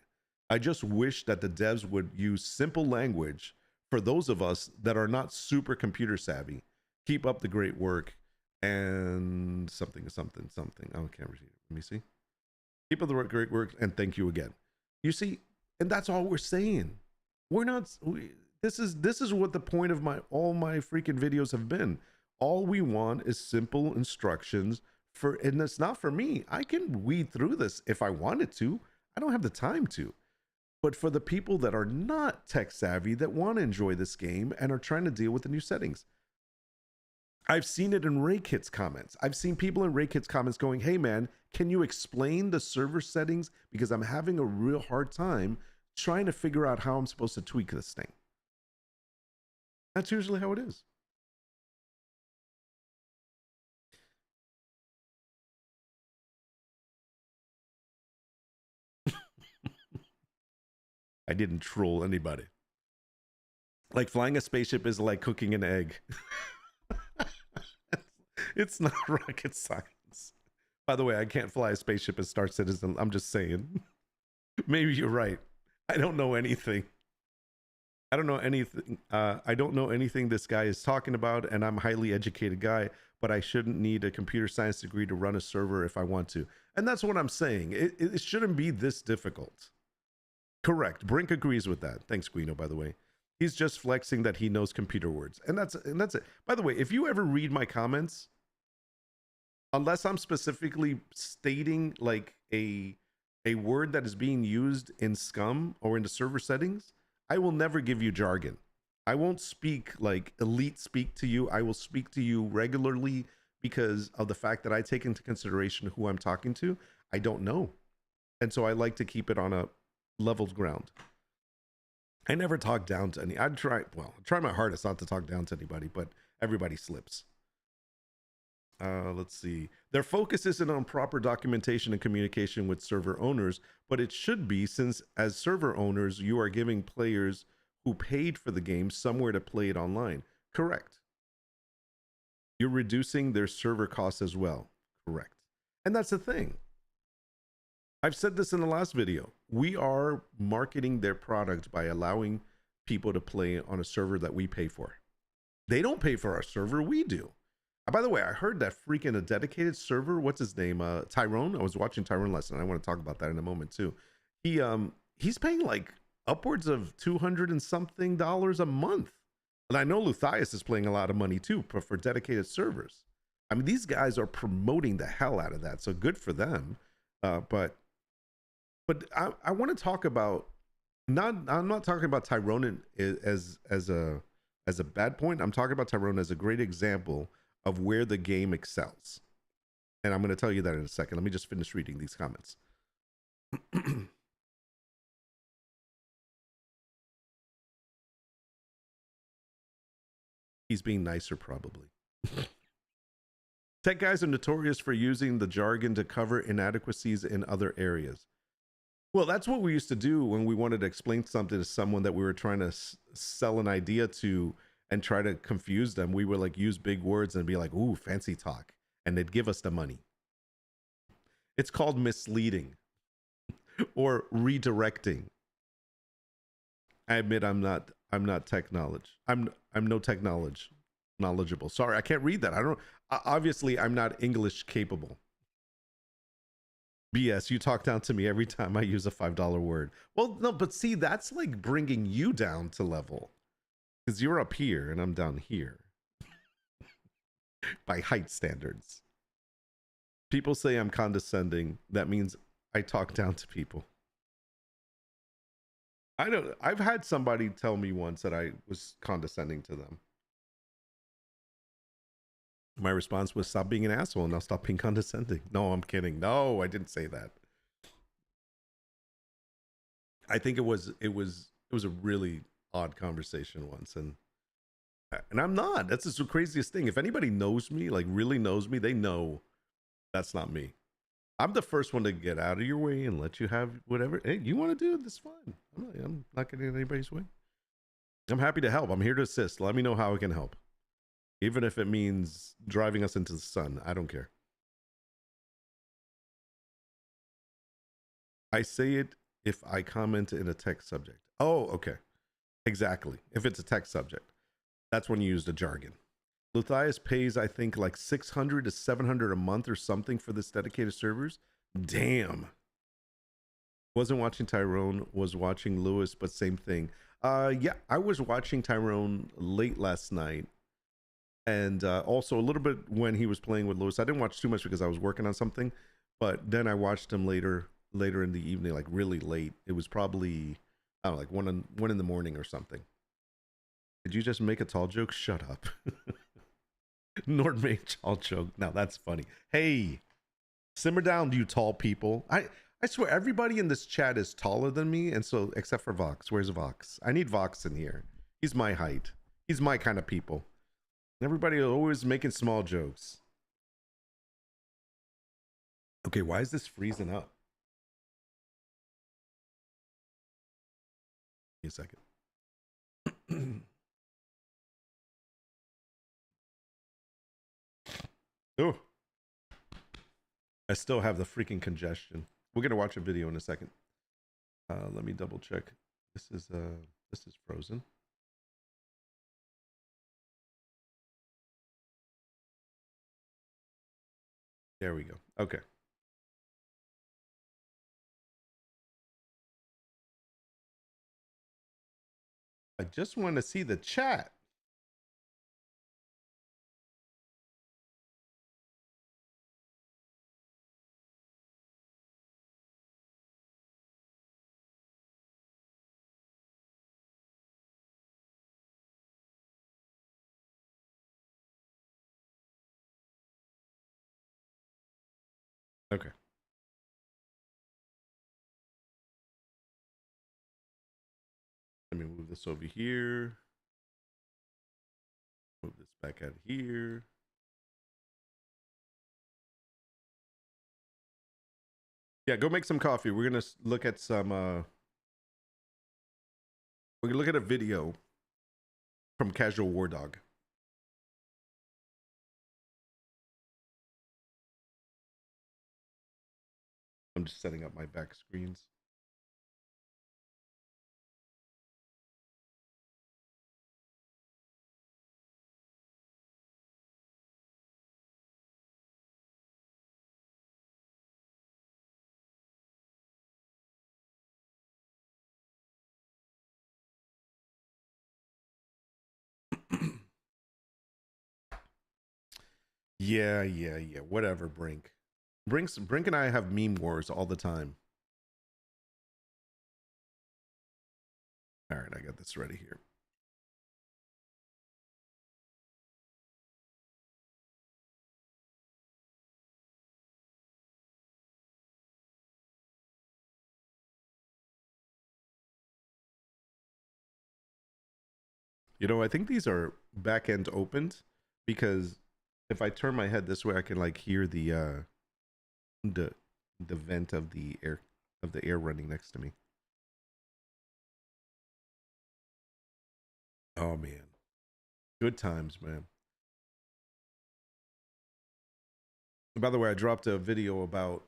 I just wish that the devs would use simple language for those of us that are not super computer savvy. Keep up the great work. And something. Oh, I can't read it. Let me see. Keep up the great work, and thank you again. You see, and that's all we're saying. We're not. This is what the point of all my freaking videos have been. All we want is simple instructions and it's not for me. I can weed through this if I wanted to. I don't have the time to. But for the people that are not tech savvy, that want to enjoy this game and are trying to deal with the new settings. I've seen it in RayKit's comments. I've seen people in RayKit's comments going, hey man, can you explain the server settings? Because I'm having a real hard time trying to figure out how I'm supposed to tweak this thing. That's usually how it is. I didn't troll anybody. Like flying a spaceship is like cooking an egg. It's not rocket science. By the way, I can't fly a spaceship as Star Citizen. I'm just saying. Maybe you're right. I don't know anything. I don't know anything this guy is talking about, and I'm a highly educated guy, but I shouldn't need a computer science degree to run a server if I want to. And that's what I'm saying. It shouldn't be this difficult. Correct. Brink agrees with that. Thanks, Guino, by the way. He's just flexing that he knows computer words. And that's it. By the way, if you ever read my comments, unless I'm specifically stating like a word that is being used in SCUM or in the server settings, I will never give you jargon. I won't speak like elite speak to you. I will speak to you regularly because of the fact that I take into consideration who I'm talking to. I don't know. And so I like to keep it on a level ground. I never talk down to any. I try my hardest not to talk down to anybody, but everybody slips. Let's see. Their focus isn't on proper documentation and communication with server owners, but it should be, since as server owners, you are giving players who paid for the game somewhere to play it online. Correct. You're reducing their server costs as well. Correct. And that's the thing. I've said this in the last video. We are marketing their product by allowing people to play on a server that we pay for. They don't pay for our server, we do. By the way, I heard that freaking a dedicated server, what's his name? Tyrone. I was watching Tyrone last night. I want to talk about that in a moment too. He's paying like upwards of $200 and something a month. And I know Luthias is paying a lot of money too for dedicated servers. I mean, these guys are promoting the hell out of that. So good for them. But I want to talk about, not, I'm not talking about Tyrone as a bad point. I'm talking about Tyrone as a great example of where the game excels. And I'm going to tell you that in a second. Let me just finish reading these comments. He's being nicer, probably. Tech guys are notorious for using the jargon to cover inadequacies in other areas. Well, that's what we used to do when we wanted to explain something to someone that we were trying to sell an idea to and try to confuse them. We would like use big words and be like, ooh, fancy talk. And they'd give us the money. It's called misleading or redirecting. I admit I'm not tech knowledge. I'm no tech knowledgeable. Sorry, I can't read that. I don't, obviously I'm not English capable. BS, you talk down to me every time I use a $5 word. Well, no, but see, that's like bringing you down to level. Because you're up here and I'm down here. By height standards. People say I'm condescending. That means I talk down to people. I don't, I've had somebody tell me once that I was condescending to them. My response was, stop being an asshole and I'll stop being condescending. No, I'm kidding. No, I didn't say that. I think it was a really odd conversation once, and I'm not. That's just the craziest thing. If anybody knows me, like really knows me, they know that's not me. I'm the first one to get out of your way and let you have whatever. Hey, you want to do it? That's fine. I'm not getting in anybody's way. I'm happy to help. I'm here to assist. Let me know how I can help. Even if it means driving us into the sun. I don't care. I say it if I comment in a text subject. Oh, okay. Exactly. If it's a text subject. That's when you use the jargon. Luthias pays, I think, like 600 to 700 a month or something for this dedicated servers. Damn. Wasn't watching Tyrone, was watching Lewis, but same thing. Yeah, I was watching Tyrone late last night. And also a little bit when he was playing with Lewis. I didn't watch too much because I was working on something, but then I watched him later in the evening, like really late. It was probably, I don't know, like one in the morning or something. Did you just make a tall joke? Shut up. Nord made a tall joke. Now that's funny. Hey, simmer down, you tall people. I swear everybody in this chat is taller than me, and so except for Vox. Where's Vox? I need Vox in here. He's my height. He's my kind of people. Everybody is always making small jokes. Okay, why is this freezing up? Give me a second. Oh, I still have the freaking congestion. We're gonna watch a video in a second. Let me double check. This is frozen. There we go. Okay. I just want to see the chat. Okay. Let me move this over here. Move this back out here. Yeah, go make some coffee. We're gonna look at some. We're gonna look at a video from Casual War Dog. I'm just setting up my back screens. Yeah. Whatever, Brink. Brink and I have meme wars all the time. All right, I got this ready here. You know, I think these are back end opened because if I turn my head this way, I can like hear the the vent of the air running next to me. Oh man, good times, man. By the way, I dropped a video about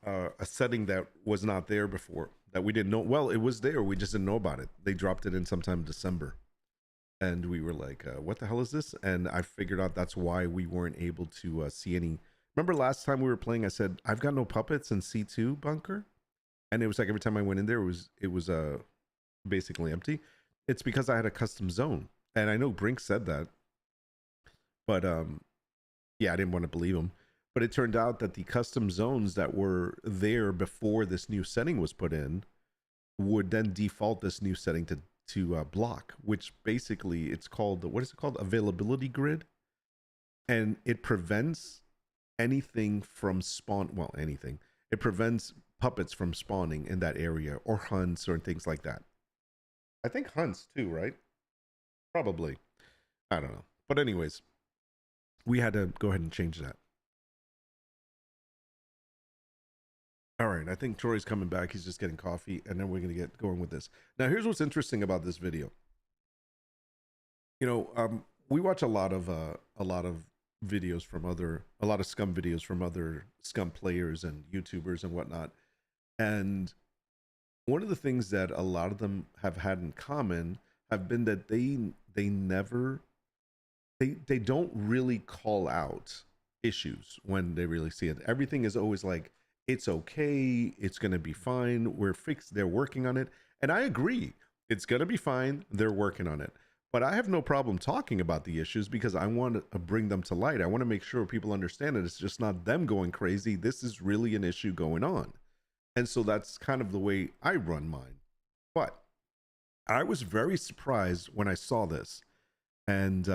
a setting that was not there before that we didn't know. Well, it was there. We just didn't know about it. They dropped it in sometime in December. And we were like, what the hell is this? And I figured out that's why we weren't able to see any. Remember last time we were playing, I said, I've got no puppets in C2 bunker. And it was like every time I went in there, it was basically empty. It's because I had a custom zone. And I know Brink said that. But yeah, I didn't want to believe him. But it turned out that the custom zones that were there before this new setting was put in would then default this new setting to block, which basically it's called, what is it called, availability grid, and it prevents anything from spawn. Well, anything. It prevents puppets from spawning in that area or hunts or things like that. I think hunts too, right? Probably. I don't know. But anyways, we had to go ahead and change that. All right, I think Troy's coming back. He's just getting coffee, and then we're going to get going with this. Now, here's what's interesting about this video. You know, we watch a lot of videos from a lot of scum videos from other scum players and YouTubers and whatnot. And one of the things that a lot of them have had in common have been that they never they don't really call out issues when they really see it. Everything is always like, it's okay, it's going to be fine, we're fixed, they're working on it. And I agree, it's going to be fine, they're working on it. But I have no problem talking about the issues because I want to bring them to light. I want to make sure people understand that it's just not them going crazy. This is really an issue going on. And so that's kind of the way I run mine. But I was very surprised when I saw this. And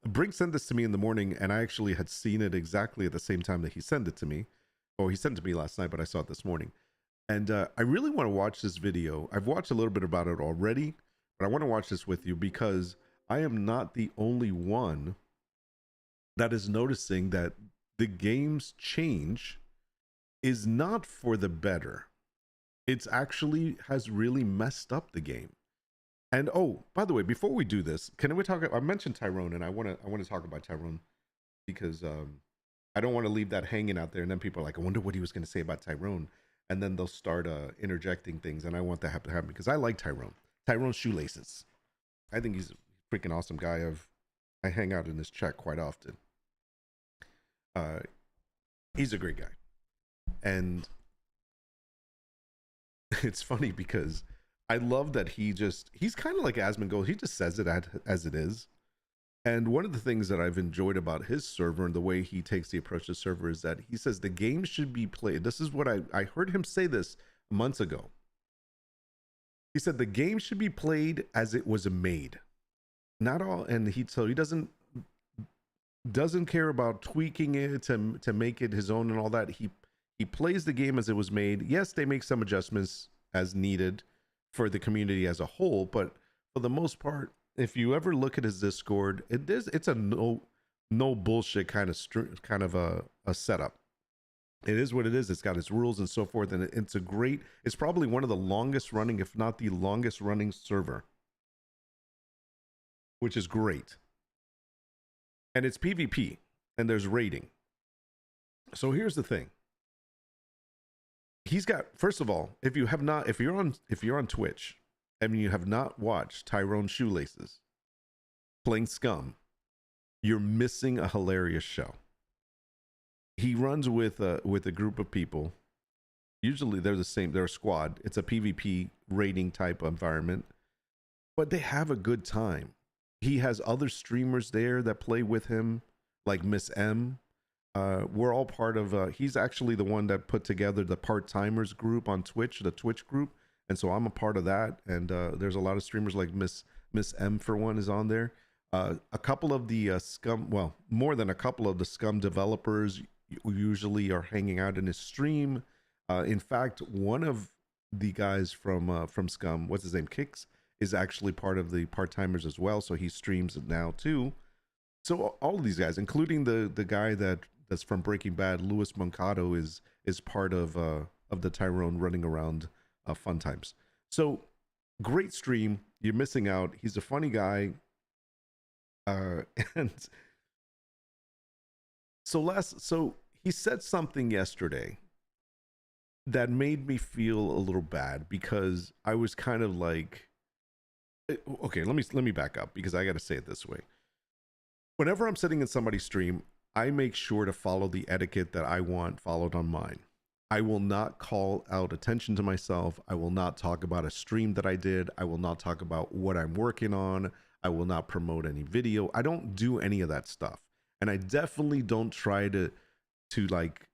Brink sent this to me in the morning, and I actually had seen it exactly at the same time that he sent it to me. Oh, he sent it to me last night, but I saw it this morning. And I really want to watch this video. I've watched a little bit about it already, but I want to watch this with you because I am not the only one that is noticing that the game's change is not for the better. It's actually has really messed up the game. And oh, by the way, before we do this, can we talk? I mentioned Tyrone, and I want to talk about Tyrone because I don't want to leave that hanging out there, and then people are like, I wonder what he was going to say about Tyrone, and then they'll start interjecting things, and I want that to happen because I like Tyrone. Tyrone Shoelaces. I think he's a freaking awesome guy. I hang out in his chat quite often. He's a great guy, and it's funny because I love that he's kind of like Asmongold. He just says it as it is. And one of the things that I've enjoyed about his server and the way he takes the approach to server is that he says the game should be played. This is what I heard him say this months ago. He said the game should be played as it was made. Not all, and he doesn't care about tweaking it to make it his own and all that. He plays the game as it was made. Yes, they make some adjustments as needed for the community as a whole, but for the most part, if you ever look at his Discord, it's a no bullshit kind of a setup. It is what it is. It's got its rules and so forth, and it's probably one of the longest running, if not the longest running server, which is great. And it's PvP, and there's raiding. So here's the thing. He's got, first of all, if you're on Twitch and you have not watched Tyrone Shoelaces playing Scum, you're missing a hilarious show. He runs with a group of people. Usually they're a squad. It's a PvP raiding type environment, but they have a good time. He has other streamers there that play with him, like Miss M. We're all part of. He's actually the one that put together the part-timers group on Twitch, the Twitch group, and so I'm a part of that. And there's a lot of streamers like Miss M for one is on there. A couple of the Scum, well, more than a couple of the Scum developers usually are hanging out in his stream. In fact, one of the guys from Scum, what's his name, Kicks, is actually part of the part-timers as well. So he streams it now too. So all of these guys, including the guy that's from Breaking Bad, Louis Moncado, is part of the Tyrone running around fun times. So great stream. You're missing out. He's a funny guy. And so he said something yesterday that made me feel a little bad because I was kind of like, okay, let me back up because I got to say it this way. Whenever I'm sitting in somebody's stream, I make sure to follow the etiquette that I want followed on mine. I will not call out attention to myself. I will not talk about a stream that I did. I will not talk about what I'm working on. I will not promote any video. I don't do any of that stuff. And I definitely don't try to like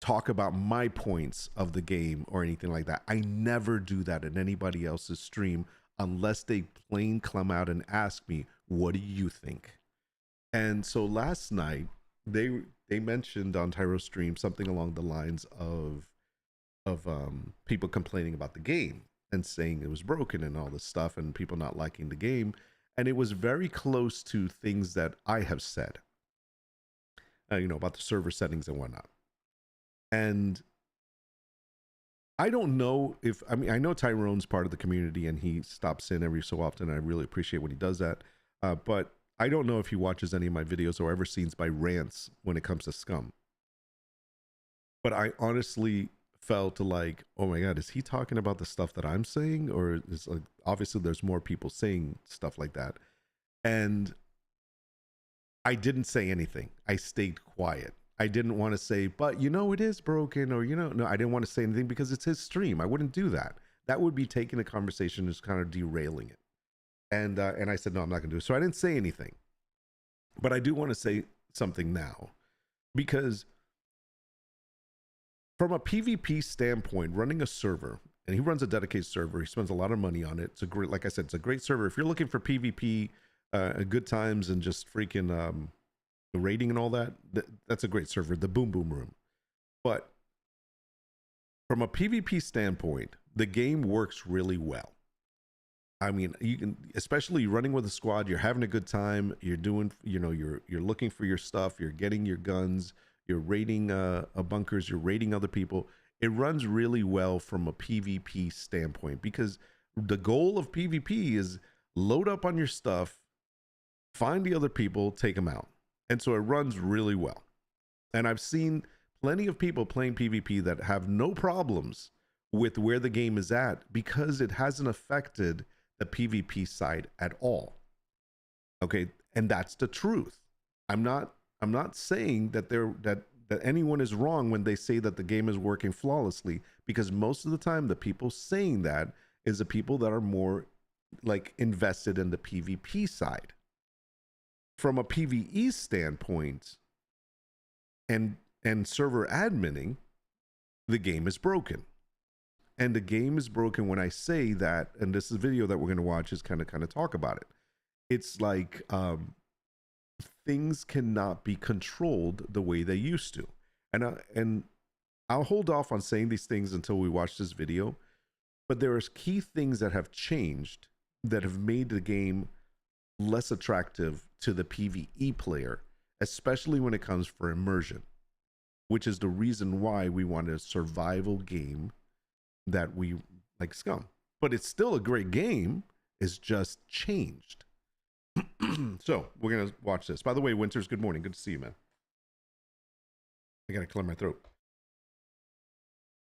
talk about my points of the game or anything like that. I never do that in anybody else's stream unless they plain come out and ask me, what do you think? And so last night they mentioned on Tyro's stream something along the lines of people complaining about the game and saying it was broken and all this stuff and people not liking the game. And it was very close to things that I have said, about the server settings and whatnot. And I don't know I know Tyrone's part of the community and he stops in every so often. I really appreciate when he does that. But I don't know if he watches any of my videos or ever seen my rants when it comes to Scum. But I honestly felt like, oh my God, is he talking about the stuff that I'm saying? Or is like, obviously there's more people saying stuff like that. And I didn't say anything. I stayed quiet. I didn't want to say, but it is broken, or, no, I didn't want to say anything because it's his stream. I wouldn't do that. That would be taking a conversation and just kind of derailing it. And I said, no, I'm not going to do it. So I didn't say anything. But I do want to say something now, because from a PvP standpoint, running a server, and he runs a dedicated server, he spends a lot of money on it. It's a great, like I said, it's a great server. If you're looking for PvP, good times and just freaking rating and all that, that's a great server, the Boom Boom Room. But from a PvP standpoint, the game works really well. I mean, you can, especially running with a squad, you're having a good time, you're doing, you're looking for your stuff, you're getting your guns, you're raiding bunkers, you're raiding other people. It runs really well from a PvP standpoint, because the goal of PvP is load up on your stuff, find the other people, take them out. And so it runs really well. And I've seen plenty of people playing PvP that have no problems with where the game is at because it hasn't affected the PvP side at all. Okay, and that's the truth. I'm not saying that that anyone is wrong when they say that the game is working flawlessly, because most of the time the people saying that is the people that are more like invested in the PvP side. From a PvE standpoint and server adminning, the game is broken. And the game is broken when I say that, and this is a video that we're going to watch is kind of talk about it. It's like things cannot be controlled the way they used to. And I'll hold off on saying these things until we watch this video, but there are key things that have changed that have made the game less attractive to the PvE player, especially when it comes for immersion, which is the reason why we want a survival game that we like Scum. But it's still a great game. It's just changed. So we're gonna watch this. By the way, Winters, good morning. Good to see you, man. I gotta clear my throat.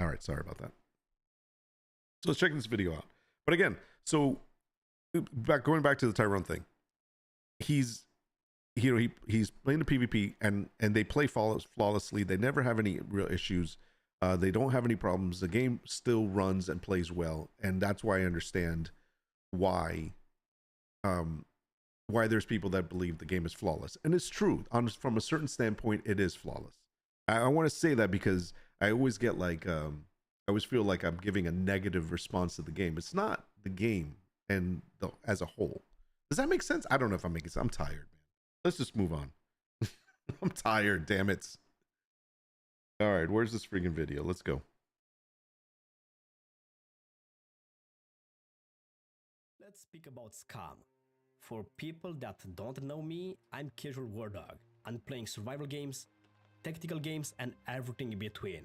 All right, sorry about that. So let's check this video out. But again, so going back to the Tyrone thing, he's playing the PvP and they play flawlessly. They never have any real issues. They don't have any problems. The game still runs and plays well, and that's why I understand why why there's people that believe the game is flawless. And it's true. From a certain standpoint, it is flawless. I want to say that because I always get like, I always feel like I'm giving a negative response to the game. It's not the game and as a whole. Does that make sense? I don't know if I'm making sense. I'm tired, man. Let's just move on. I'm tired, damn it. All right, where's this freaking video? Let's go. Let's speak about SCUM. For people that don't know me, I'm Casual War Dog. I'm playing survival games, tactical games, and everything in between.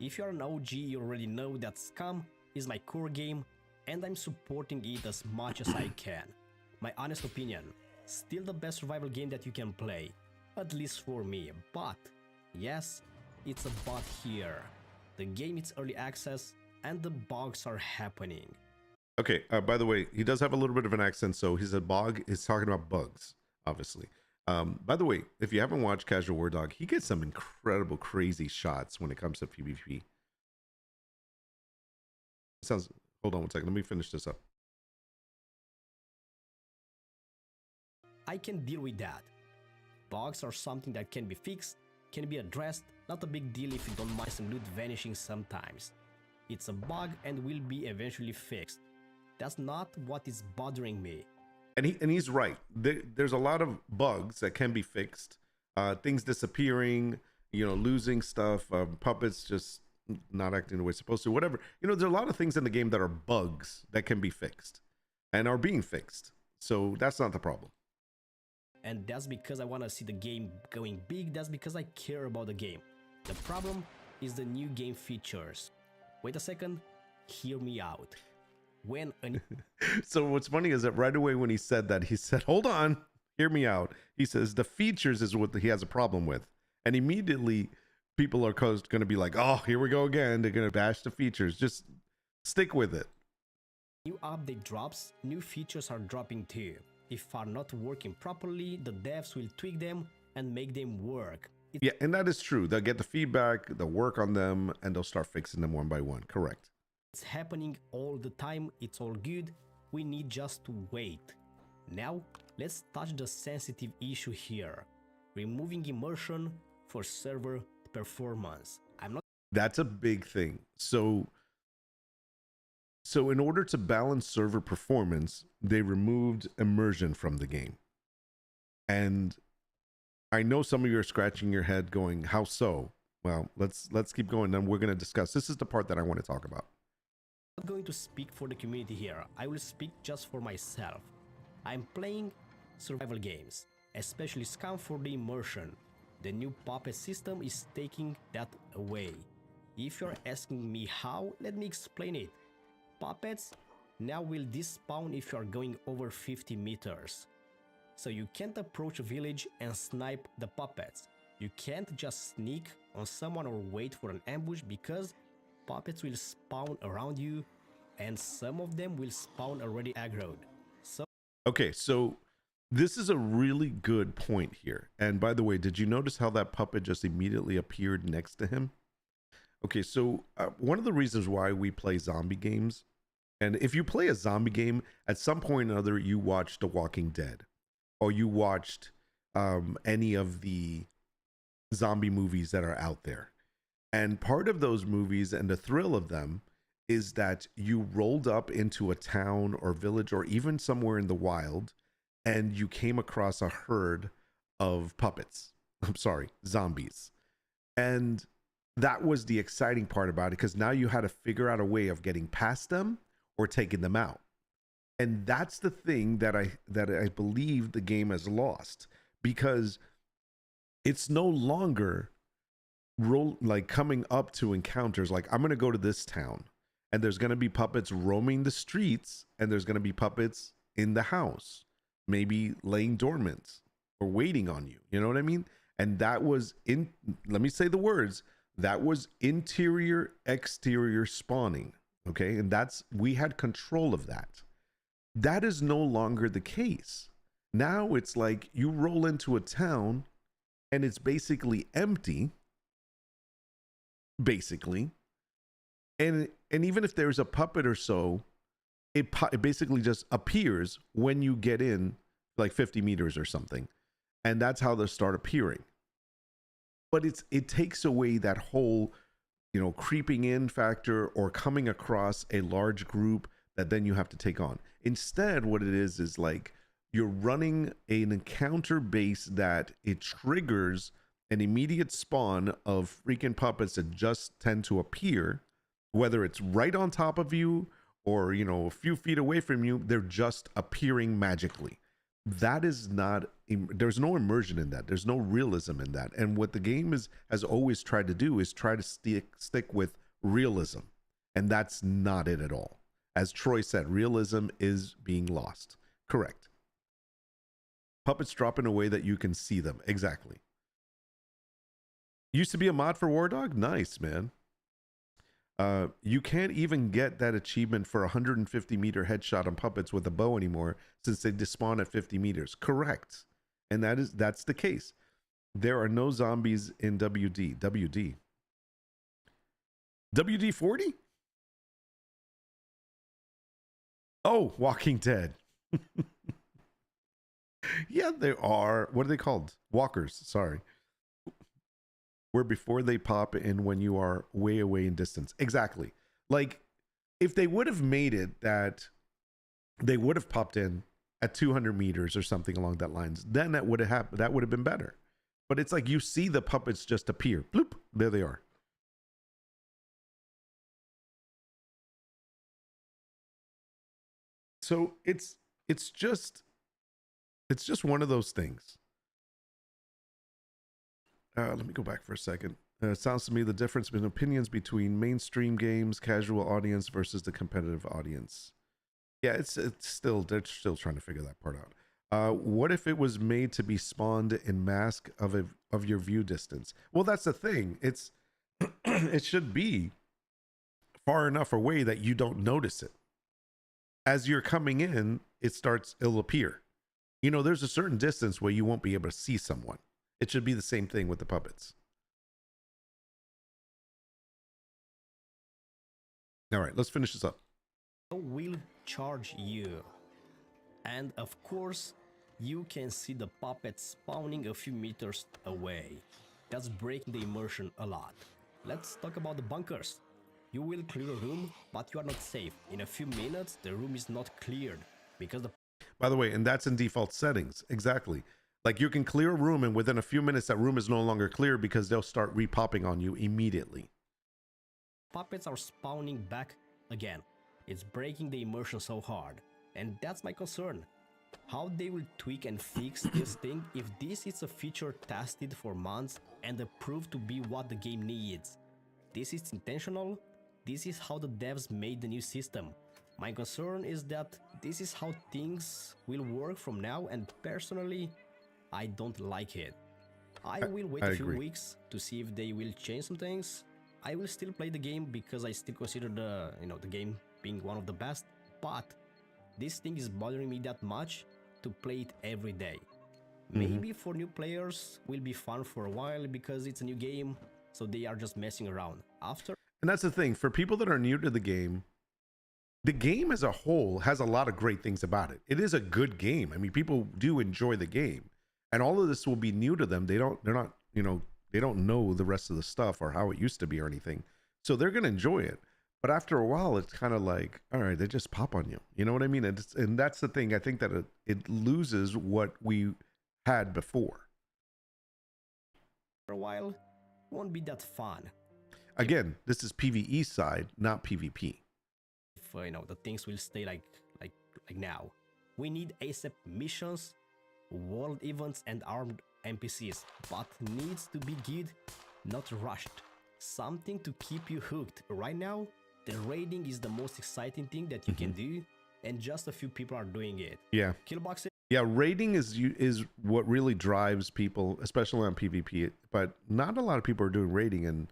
If you're an OG, you already know that SCUM is my core game, and I'm supporting it as much as I can. My honest opinion, still the best survival game that you can play, at least for me. But yes, it's a but here. The game is early access, and the bugs are happening. Okay, by the way, he does have a little bit of an accent, so he's a bug. He's talking about bugs, obviously. By the way, if you haven't watched Casual War Dog, he gets some incredible, crazy shots when it comes to PvP. Sounds. Hold on one second. Let me finish this up. I can deal with that. Bugs are something that can be fixed, can be addressed, not a big deal if you don't mind some loot vanishing sometimes. It's a bug and will be eventually fixed. That's not what is bothering me. And he's right. There's a lot of bugs that can be fixed. Things disappearing, losing stuff, puppets just not acting the way it's supposed to, whatever. There's a lot of things in the game that are bugs that can be fixed and are being fixed. So that's not the problem. And that's because I want to see the game going big. That's because I care about the game. The problem is the new game features. Wait a second, hear me out. So what's funny is that right away when he said that, he said, hold on, hear me out. He says the features is what he has a problem with. And immediately people are going to be like, oh, here we go again. They're going to bash the features. Just stick with it. New update drops, new features are dropping too. If are not working properly, the devs will tweak them and make them work. Yeah, and that is true. They'll get the feedback, they'll work on them, and they'll start fixing them one by one. Correct. It's happening all the time. It's all good. We need just to wait. Now, let's touch the sensitive issue here. Removing immersion for server performance. That's a big thing. So in order to balance server performance, they removed immersion from the game. And I know some of you are scratching your head going, how so? Well, let's keep going. Then we're going to discuss. This is the part that I want to talk about. I'm not going to speak for the community here. I will speak just for myself. I'm playing survival games, especially SCUM for the immersion. The new puppet system is taking that away. If you're asking me how, let me explain it. Puppets now will despawn if you are going over 50 meters. So you can't approach a village and snipe the puppets. You can't just sneak on someone or wait for an ambush because puppets will spawn around you and some of them will spawn already aggroed. Okay, so this is a really good point here. And by the way, did you notice how that puppet just immediately appeared next to him? Okay, so one of the reasons why we play zombie games, and if you play a zombie game, at some point or another, you watched The Walking Dead, or you watched any of the zombie movies that are out there. And part of those movies and the thrill of them is that you rolled up into a town or village or even somewhere in the wild, and you came across a herd of puppets. I'm sorry, zombies. And that was the exciting part about it, because now you had to figure out a way of getting past them or taking them out. And that's the thing that I believe the game has lost, because it's no longer coming up to encounters like, I'm going to go to this town and there's going to be puppets roaming the streets and there's going to be puppets in the house, maybe laying dormant or waiting on you. You know what I mean? And that was let me say the words, that was interior exterior spawning. Okay. And we had control of that. That is no longer the case. Now it's like you roll into a town and it's basically empty, and even if there's a puppet or so, it basically just appears when you get in like 50 meters or something. And that's how they start appearing. But it takes away that whole, creeping in factor or coming across a large group that then you have to take on. Instead, what it is like you're running an encounter base that it triggers an immediate spawn of freaking puppets that just tend to appear, whether it's right on top of you or, a few feet away from you, they're just appearing magically. That is not, there's no immersion in that. There's no realism in that. And what the game has always tried to do is try to stick with realism. And that's not it at all. As Troy said, realism is being lost. Correct. Puppets drop in a way that you can see them. Exactly. Used to be a mod for War Dog? Nice, man. You can't even get that achievement for 150 meter headshot on puppets with a bow anymore since they despawn at 50 meters. Correct. And that's the case. There are no zombies in WD 40? Oh, Walking Dead. Yeah, there are. What are they called? Walkers. Sorry. Where before they pop in when you are way away in distance. Exactly. Like if they would have made it that they would have popped in at 200 meters or something along that lines, then that would have happened. That would have been better. But it's like you see the puppets just appear. Bloop. There they are. So it's just one of those things. Let me go back for a second. It sounds to me the difference in opinions between mainstream games, casual audience versus the competitive audience. Yeah, it's still, they're still trying to figure that part out. What if it was made to be spawned in mask of your view distance? Well, that's the thing. It's it should be far enough away that you don't notice it. As you're coming in, it'll appear. There's a certain distance where you won't be able to see someone. It should be the same thing with the puppets. All right, let's finish this up. Will charge you. And of course, you can see the puppet spawning a few meters away. That's breaking the immersion a lot. Let's talk about the bunkers. You will clear a room, but you are not safe. In a few minutes, the room is not cleared because the... By the way, and that's in default settings. Exactly. Like you can clear a room and within a few minutes that room is no longer clear because they'll start repopping on you immediately. Puppets are spawning back again. It's breaking the immersion so hard. And that's my concern. How they will tweak and fix this thing if this is a feature tested for months and approved to be what the game needs. This is intentional. This is how the devs made the new system. My concern is that this is how things will work from now, and personally, I don't like it. I will wait a few weeks to see if they will change some things. I will still play the game because I still consider the game being one of the best, but this thing is bothering me that much to play it every day. Maybe for new players will be fun for a while because it's a new game, so they are just messing around. And that's the thing, for people that are new to the game as a whole has a lot of great things about it. It is a good game. I mean, people do enjoy the game. And all of this will be new to them. They don't know the rest of the stuff or how it used to be or anything. So they're going to enjoy it. But after a while, it's kind of like, all right, they just pop on you. You know what I mean? And that's the thing. I think that it loses what we had before. For a while, it won't be that fun. Again, this is PvE side, not PvP. If the things will stay like now, we need ASAP missions, world events, and armed NPCs, but needs to be good, not rushed. Something to keep you hooked. Right now, the raiding is the most exciting thing that you can do, and just a few people are doing it. Yeah. Killboxes. Yeah, raiding is what really drives people, especially on PvP. But not a lot of people are doing raiding, and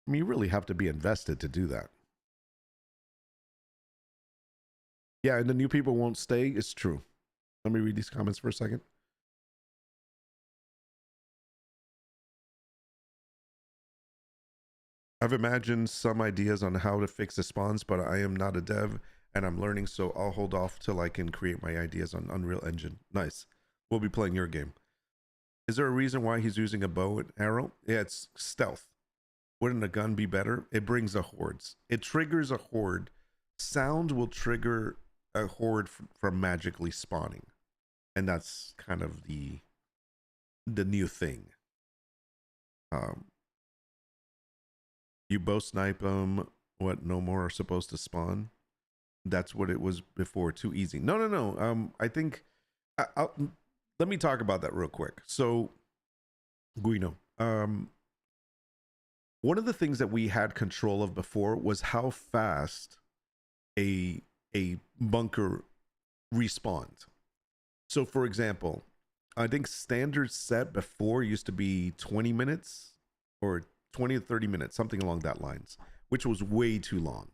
I mean, you really have to be invested to do that. Yeah, and the new people won't stay. It's true. Let me read these comments for a second. I've imagined some ideas on how to fix the spawns, but I am not a dev and I'm learning, so I'll hold off till I can create my ideas on Unreal Engine. Nice. We'll be playing your game. Is there a reason why he's using a bow and arrow? Yeah, it's stealth. Wouldn't a gun be better? It brings a hordes. It triggers a horde. Sound will trigger a horde from magically spawning. And that's kind of the new thing. You bow snipe them. What? No more are supposed to spawn. That's what it was before. Too easy. No. I think. Let me talk about that real quick. So, Guino. One of the things that we had control of before was how fast a bunker respawned. So, for example, I think standard set before used to be 20 minutes or 20 to 30 minutes, something along that lines, which was way too long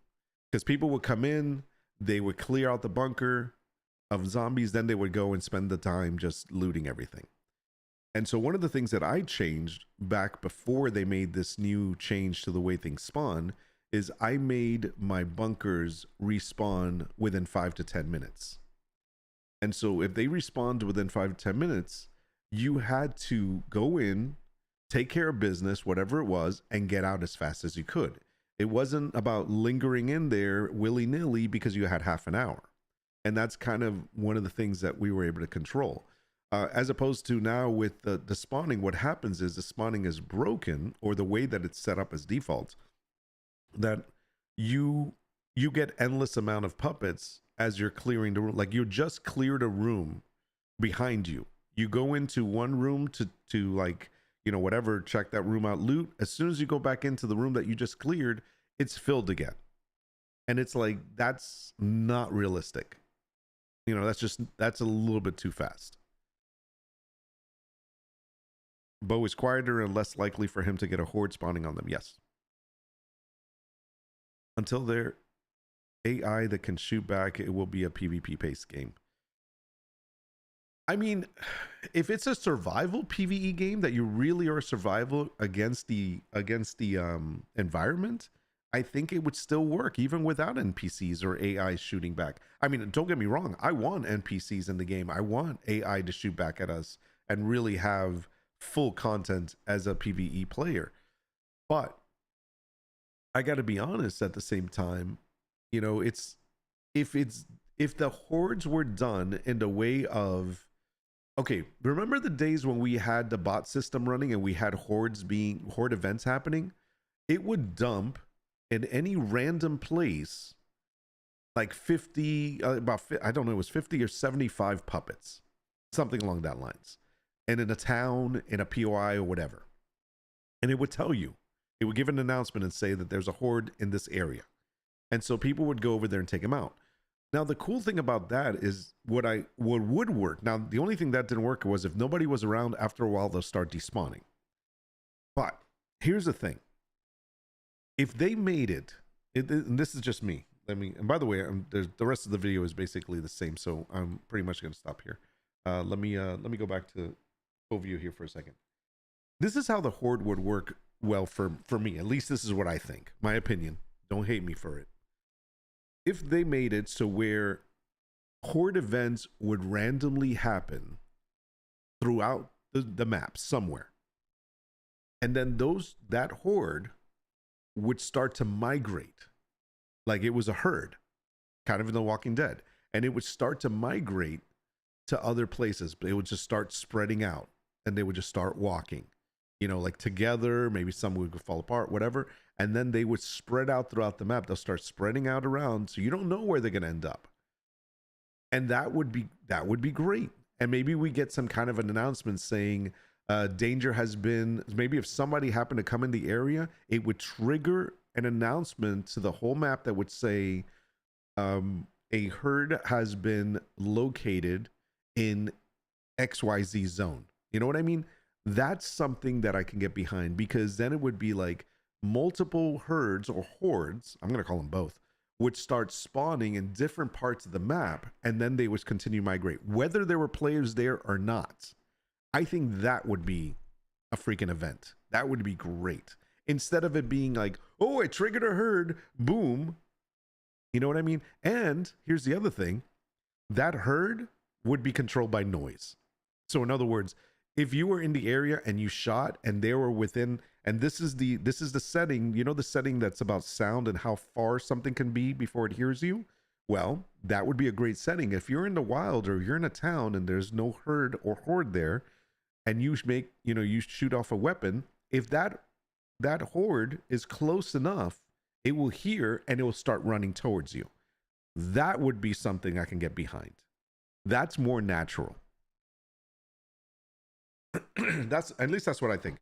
because people would come in, they would clear out the bunker of zombies, then they would go and spend the time just looting everything. And so one of the things that I changed back before they made this new change to the way things spawn is I made my bunkers respawn within 5 to 10 minutes. And so if they respawned within 5 to 10 minutes, you had to go in, take care of business, whatever it was, and get out as fast as you could. It wasn't about lingering in there willy-nilly because you had half an hour. And that's kind of one of the things that we were able to control. As opposed to now with the spawning, what happens is the spawning is broken, or the way that it's set up as default, that you get endless amount of puppets as you're clearing the room. Like you just cleared a room behind you. You go into one room to like, you know, whatever, check that room out, loot. As soon as you go back into the room that you just cleared, it's filled again. And it's like, that's not realistic. You know, that's a little bit too fast. Bow is quieter and less likely for him to get a horde spawning on them. Yes. Until they're AI that can shoot back, it will be a PvP based game. I mean, if it's a survival PvE game that you really are survival against the environment, I think it would still work even without NPCs or AI shooting back. I mean, don't get me wrong. I want NPCs in the game. I want AI to shoot back at us and really have full content as a PvE player. But I got to be honest at the same time, you know, if the hordes were done in the way of, okay, remember the days when we had the bot system running and we had horde events happening? It would dump in any random place like 50 I don't know, it was 50 or 75 puppets, something along that lines, and in a town, in a POI or whatever. And it would tell you, it would give an announcement and say that there's a horde in this area. And so people would go over there and take them out. Now, the cool thing about that is what would work. Now, the only thing that didn't work was if nobody was around, after a while, they'll start despawning. But here's the thing. If they made it, and this is just me. And by the way, the rest of the video is basically the same, so I'm pretty much going to stop here. Let me go back to full view here for a second. This is how the horde would work well for me. At least this is what I think. My opinion. Don't hate me for it. If they made it so where horde events would randomly happen throughout the map somewhere, and then that horde would start to migrate, like it was a herd, kind of in The Walking Dead, and it would start to migrate to other places. But it would just start spreading out, and they would just start walking, you know, like together. Maybe some would fall apart, whatever, and then they would spread out throughout the map. They'll start spreading out around, so you don't know where they're going to end up. And that would be great. And maybe we get some kind of an announcement saying danger has been, maybe if somebody happened to come in the area, it would trigger an announcement to the whole map that would say a herd has been located in XYZ zone. You know what I mean? That's something that I can get behind, because then it would be like multiple herds or hordes, I'm going to call them both, would start spawning in different parts of the map, and then they would continue to migrate, whether there were players there or not. I think that would be a freaking event. That would be great. Instead of it being like, oh, I triggered a herd, boom, You know what I mean? And here's the other thing, that herd would be controlled by noise. So in other words, if you were in the area and you shot and they were within, and this is the setting, you know, the setting that's about sound and how far something can be before it hears you. Well, that would be a great setting. If you're in the wild or you're in a town and there's no herd or horde there, and you you shoot off a weapon, if that horde is close enough, it will hear and it will start running towards you. That would be something I can get behind. That's more natural. At least that's what I think.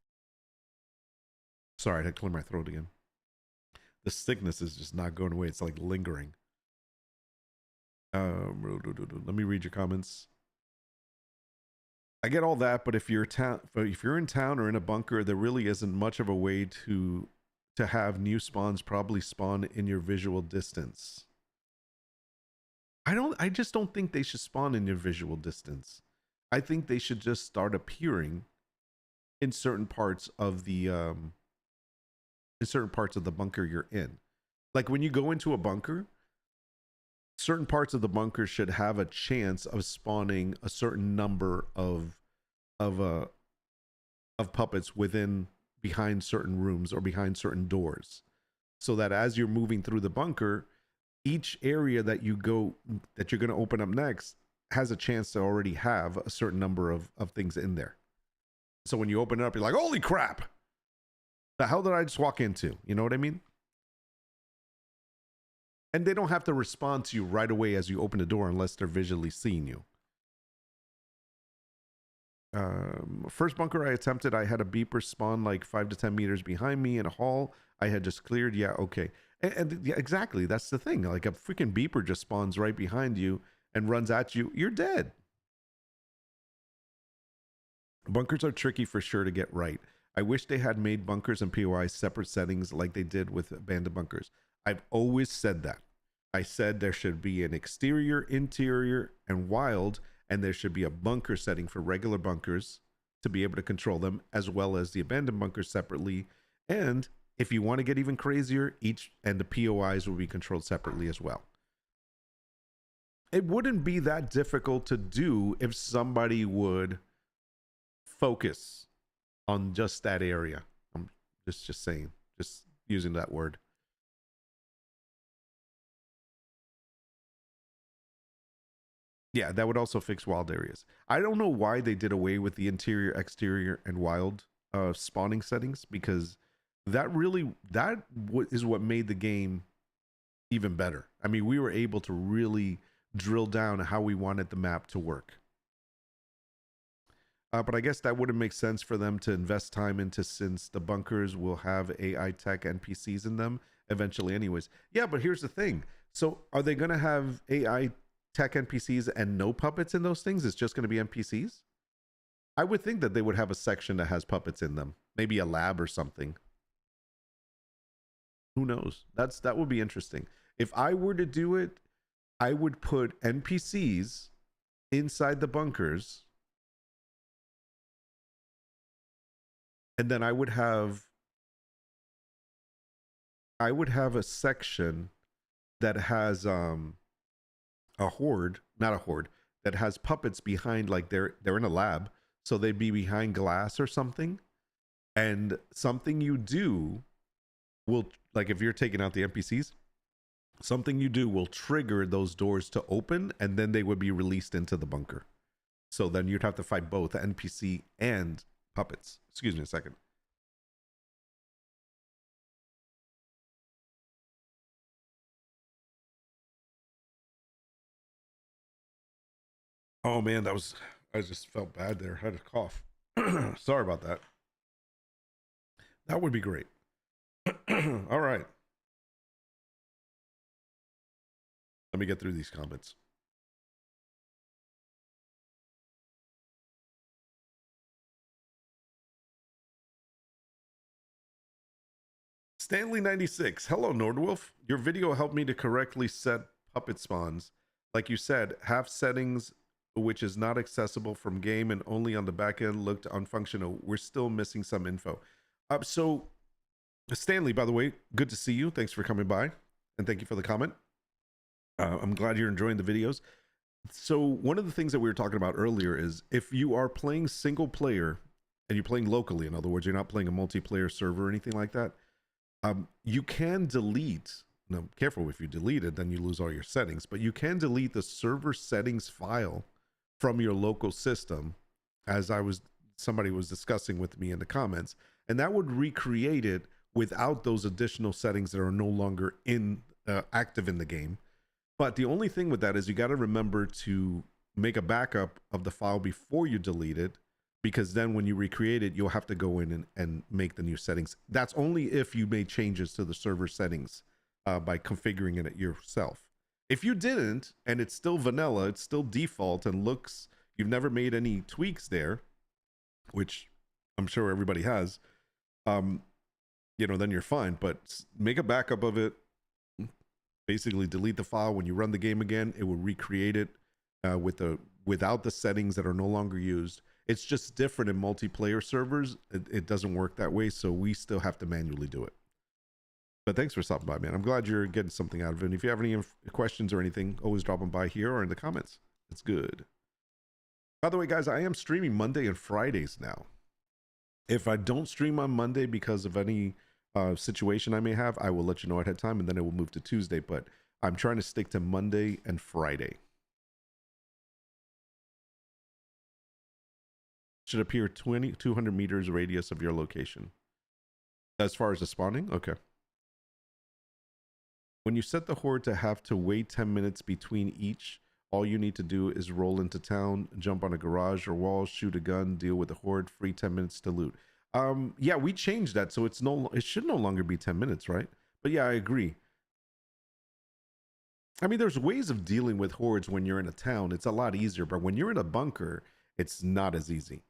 Sorry, I had to clear my throat again. The sickness is just not going away. It's like lingering. Let me read your comments. I get all that, but if you're in town or in a bunker, there really isn't much of a way to have new spawns probably spawn in your visual distance. I just don't think they should spawn in your visual distance. I think they should just start appearing in certain parts of the bunker you're in. Like when you go into a bunker, certain parts of the bunker should have a chance of spawning a certain number of puppets behind certain rooms or behind certain doors, so that as you're moving through the bunker, each area that you're going to open up next has a chance to already have a certain number of things in there. So when you open it up, you're like, holy crap, the hell did I just walk into? You know what I mean? And they don't have to respond to you right away as you open the door unless they're visually seeing you. First bunker I attempted, I had a beeper spawn like 5 to 10 meters behind me in a hall I had just cleared. Yeah, okay. And yeah, exactly, that's the thing. Like a freaking beeper just spawns right behind you and runs at you. You're dead. Bunkers are tricky for sure to get right. I wish they had made bunkers and POIs separate settings like they did with abandoned bunkers. I've always said that. I said there should be an exterior, interior, and wild, and there should be a bunker setting for regular bunkers to be able to control them, as well as the abandoned bunkers separately. And if you want to get even crazier, the POIs will be controlled separately as well. It wouldn't be that difficult to do if somebody would focus on just that area. I'm just saying, just using that word. Yeah, that would also fix wild areas. I don't know why they did away with the interior, exterior, and wild spawning settings, because that is what made the game even better. I mean, we were able to really drill down how we wanted the map to work. But I guess that wouldn't make sense for them to invest time into, since the bunkers will have AI tech NPCs in them eventually anyways. Yeah, but here's the thing. So are they going to have AI tech NPCs and no puppets in those things? It's just going to be NPCs? I would think that they would have a section that has puppets in them. Maybe a lab or something. Who knows? That would be interesting. If I were to do it, I would put NPCs inside the bunkers, and then I would have a section that has a horde, not a horde, that has puppets behind, like they're in a lab, so they'd be behind glass or something, and something you do will, like if you're taking out the NPCs, something you do will trigger those doors to open, and then they would be released into the bunker. So then you'd have to fight both NPC and puppets. Excuse me a second. Oh man, I just felt bad there. I had a cough. Sorry about that. That would be great. All right. Let me get through these comments. Stanley96. Hello, Nordwolf. Your video helped me to correctly set puppet spawns. Like you said, half settings which is not accessible from game and only on the back end looked unfunctional. We're still missing some info. So Stanley, by the way, good to see you. Thanks for coming by, and thank you for the comment. I'm glad you're enjoying the videos. So one of the things that we were talking about earlier is if you are playing single player and you're playing locally, in other words, you're not playing a multiplayer server or anything like that, you can delete. Now, careful, if you delete it, then you lose all your settings, but you can delete the server settings file from your local system, as somebody was discussing with me in the comments, and that would recreate it without those additional settings that are no longer active in the game. But the only thing with that is you got to remember to make a backup of the file before you delete it, because then when you recreate it, you'll have to go in and make the new settings. That's only if you made changes to the server settings by configuring it yourself. If you didn't, and it's still vanilla, it's still default and looks, you've never made any tweaks there, which I'm sure everybody has, then you're fine. But make a backup of it. Basically delete the file. When you run the game again, it will recreate it without the settings that are no longer used. It's just different in multiplayer servers. It doesn't work that way, so we still have to manually do it. But thanks for stopping by, man. I'm glad you're getting something out of it. And if you have any questions or anything, always drop them by here or in the comments. It's good. By the way, guys, I am streaming Monday and Fridays now. If I don't stream on Monday because of any situation I may have, I will let you know ahead of time, and then it will move to Tuesday. But I'm trying to stick to Monday and Friday. Should appear 200 meters radius of your location. As far as the spawning, okay. When you set the horde to have to wait 10 minutes between each, all you need to do is roll into town, jump on a garage or wall, shoot a gun, deal with the horde, free 10 minutes to loot. Yeah, we changed that, so it should no longer be 10 minutes, right? But yeah, I agree. I mean, there's ways of dealing with hordes when you're in a town. It's a lot easier, but when you're in a bunker, it's not as easy.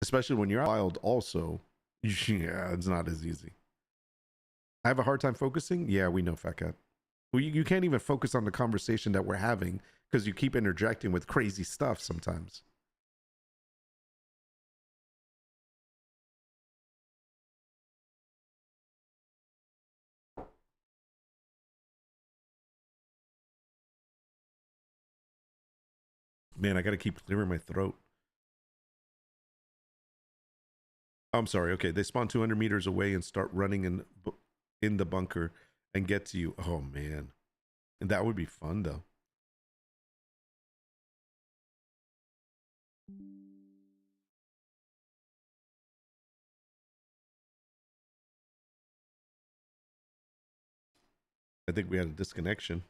Especially when you're wild also. Yeah, it's not as easy. I have a hard time focusing? Yeah, we know, Fat Cat. Well, you can't even focus on the conversation that we're having because you keep interjecting with crazy stuff sometimes. Man, I got to keep clearing my throat. I'm sorry. Okay, they spawn 200 meters away and start running in the bunker and get to you. Oh, man. And that would be fun, though. I think we had a disconnection.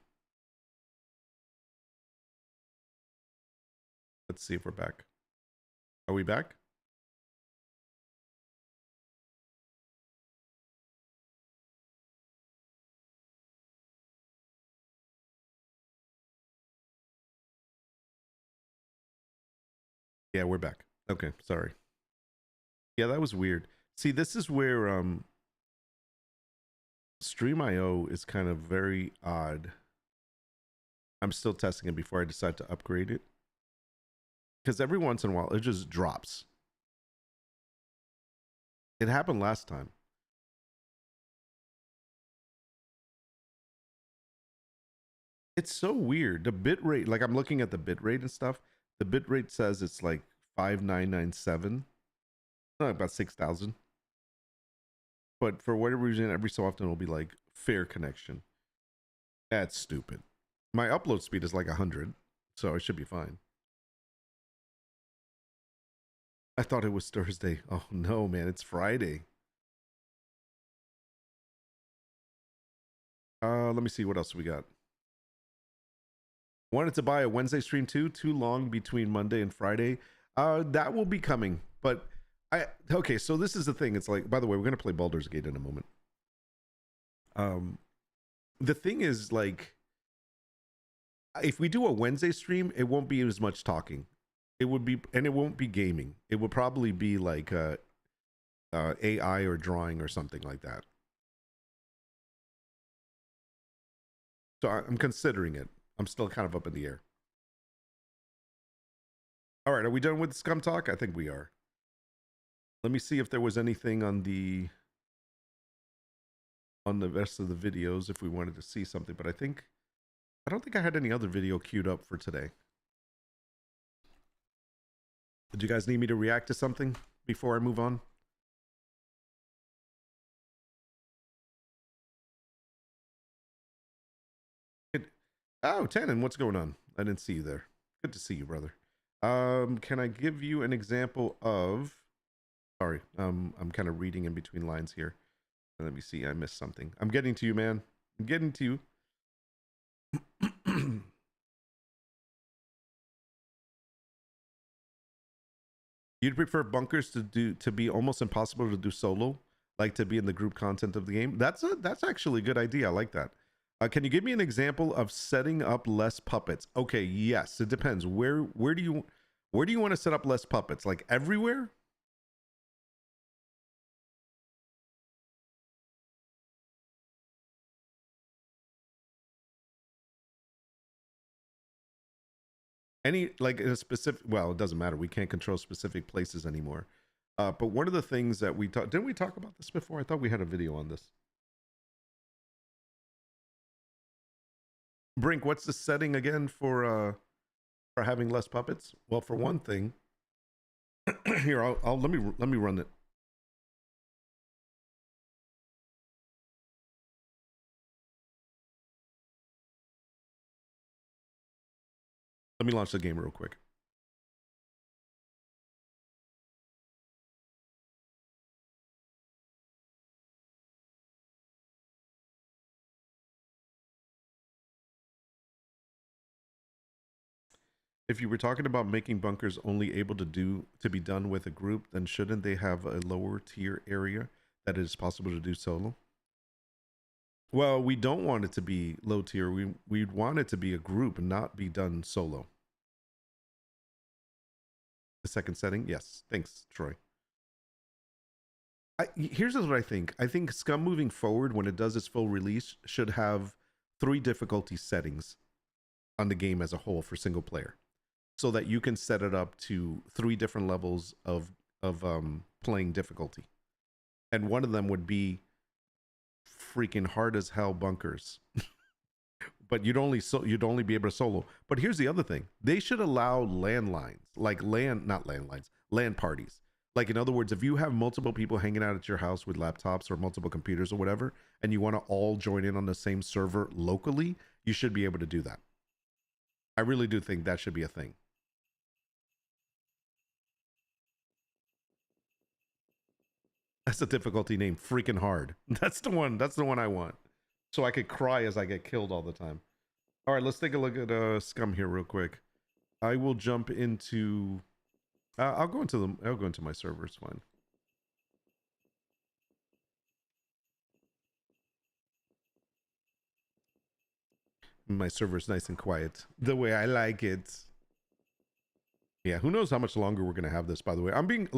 Let's see if we're back. Are we back? Yeah, we're back. Okay, sorry. Yeah, that was weird. See, this is where Stream.io is kind of very odd. I'm still testing it before I decide to upgrade it. Because every once in a while, it just drops. It happened last time. It's so weird. The bit rate, like I'm looking at the bit rate and stuff. The bit rate says it's like 5997. About 6,000. But for whatever reason, every so often it'll be like fair connection. That's stupid. My upload speed is like 100, so it should be fine. I thought it was Thursday. Oh no, man, it's Friday. Let me see what else we got. Wanted to buy a Wednesday stream too long between Monday and Friday. That will be coming, but okay, so this is the thing. It's like, by the way, we're gonna play Baldur's Gate in a moment. The thing is, like, if we do a Wednesday stream, it won't be as much talking. It would be, and it won't be gaming. It would probably be like AI or drawing or something like that. So I'm considering it. I'm still kind of up in the air. All right, are we done with Scum Talk? I think we are. Let me see if there was anything on the rest of the videos if we wanted to see something, but I think I don't think I had any other video queued up for today. Did you guys need me to react to something before I move on? Oh, Tannen, what's going on? I didn't see you there. Good to see you, brother. Can I give you an example of... Sorry, I'm kind of reading in between lines here. Let me see, I missed something. I'm getting to you, man. I'm getting to you. You'd prefer bunkers to be almost impossible to do solo, like to be in the group content of the game? That's actually a good idea. I like that. Can you give me an example of setting up less puppets? Okay, yes, it depends. Where do you want to set up less puppets? Like everywhere? Any, like in a specific, well, it doesn't matter. We can't control specific places anymore. But one of the things that we talked, didn't we talk about this before? I thought we had a video on this. Brink, what's the setting again for having less puppets? Well, for one thing, here, I'll let me run it. Let me launch the game real quick. If you were talking about making bunkers only able to be done with a group, then shouldn't they have a lower tier area that it is possible to do solo? Well, we don't want it to be low tier. We'd want it to be a group and not be done solo. The second setting, yes. Thanks, Troy. Here's what I think. I think SCUM moving forward, when it does its full release, should have 3 difficulty settings on the game as a whole for single player, so that you can set it up to 3 different levels of playing difficulty, and one of them would be freaking hard as hell bunkers. But you'd only be able to solo. But here's the other thing: they should allow landlines, like not landlines, LAN parties. Like, in other words, if you have multiple people hanging out at your house with laptops or multiple computers or whatever, and you want to all join in on the same server locally, you should be able to do that. I really do think that should be a thing. That's a difficulty name, freaking hard. That's the one I want. So I could cry as I get killed all the time. All right, let's take a look at SCUM here real quick. I will jump into I'll go into my server, it's fine. My server's nice and quiet, the way I like it. Yeah, who knows how much longer we're gonna have this, by the way. I'm being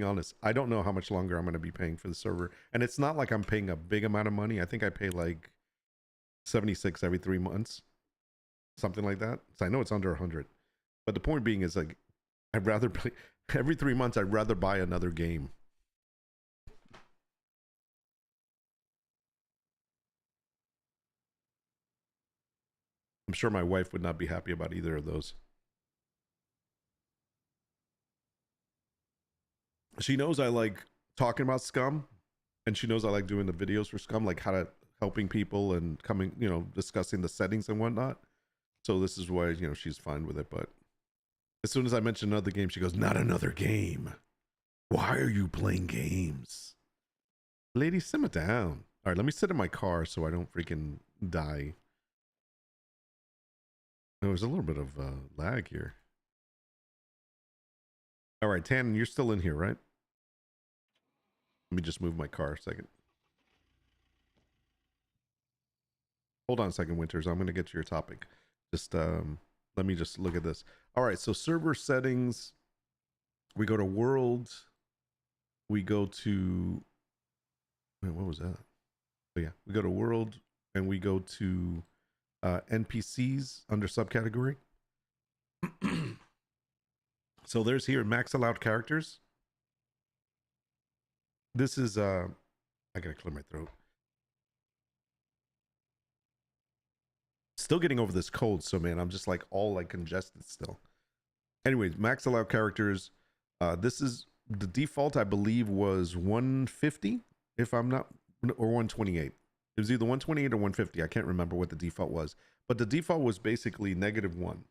honest. I don't know how much longer I'm gonna be paying for the server. And it's not like I'm paying a big amount of money. I think I pay like 76 every 3 months. Something like that. So I know it's under 100. But the point being is, like, I'd rather play every 3 months. I'd rather buy another game. I'm sure my wife would not be happy about either of those. She knows I like talking about SCUM, and she knows I like doing the videos for SCUM, like how to helping people and coming, discussing the settings and whatnot. So this is why, she's fine with it. But as soon as I mention another game, she goes, "Not another game. Why are you playing games?" Lady, simmer down. All right, let me sit in my car so I don't freaking die. Oh, there's a little bit of lag here. All right, Tannen, you're still in here, right? Let me just move my car a second. Hold on a second, Winters. I'm going to get to your topic. Just let me just look at this. All right, so server settings. We go to world. We go to... Wait, what was that? Oh, yeah. We go to world, and we go to NPCs under subcategory. So there's here max allowed characters. This is I gotta clear my throat. still getting over this cold, so man, I'm just like all like congested still. Anyways, max allowed characters. This is the default, I believe, was 150, if I'm not, or 128. It was either 128 or 150. I can't remember what the default was, but the default was basically -1.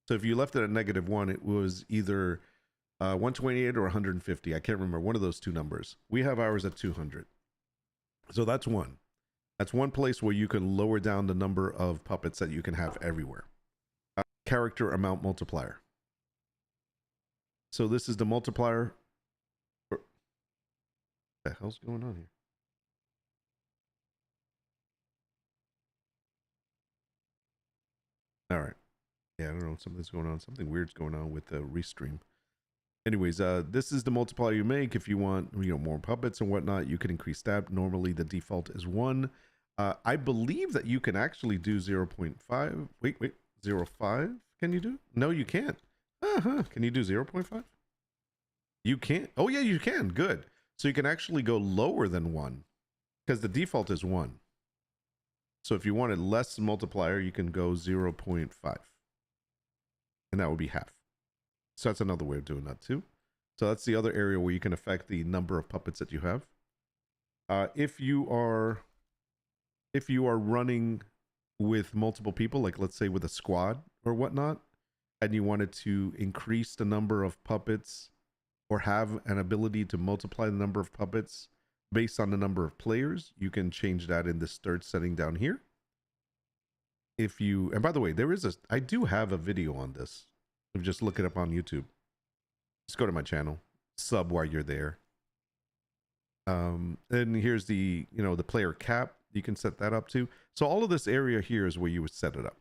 So if you left it at -1, it was either 128 or 150. I can't remember, one of those two numbers. We have ours at 200. So that's one. That's one place where you can lower down the number of puppets that you can have everywhere. Character amount multiplier. So this is the multiplier. What the hell's going on here? All right. Yeah, I don't know. Something's going on. Something weird's going on with the restream. Anyways, this is the multiplier you make. If you want, more puppets and whatnot, you can increase that. Normally, the default is 1. I believe that you can actually do 0.5. Wait, 0.5? Can you do? No, you can't. Can you do 0.5? You can't. Oh, yeah, you can. Good. So you can actually go lower than 1 because the default is 1. So if you wanted less multiplier, you can go 0.5. And that would be half. So that's another way of doing that too. So that's the other area where you can affect the number of puppets that you have. If you are running with multiple people, like let's say with a squad or whatnot, and you wanted to increase the number of puppets or have an ability to multiply the number of puppets based on the number of players, you can change that in this third setting down here. And by the way, I do have a video on this. Just look it up on YouTube. Just go to my channel, sub while you're there. And here's the player cap. You can set that up too. So all of this area here is where you would set it up.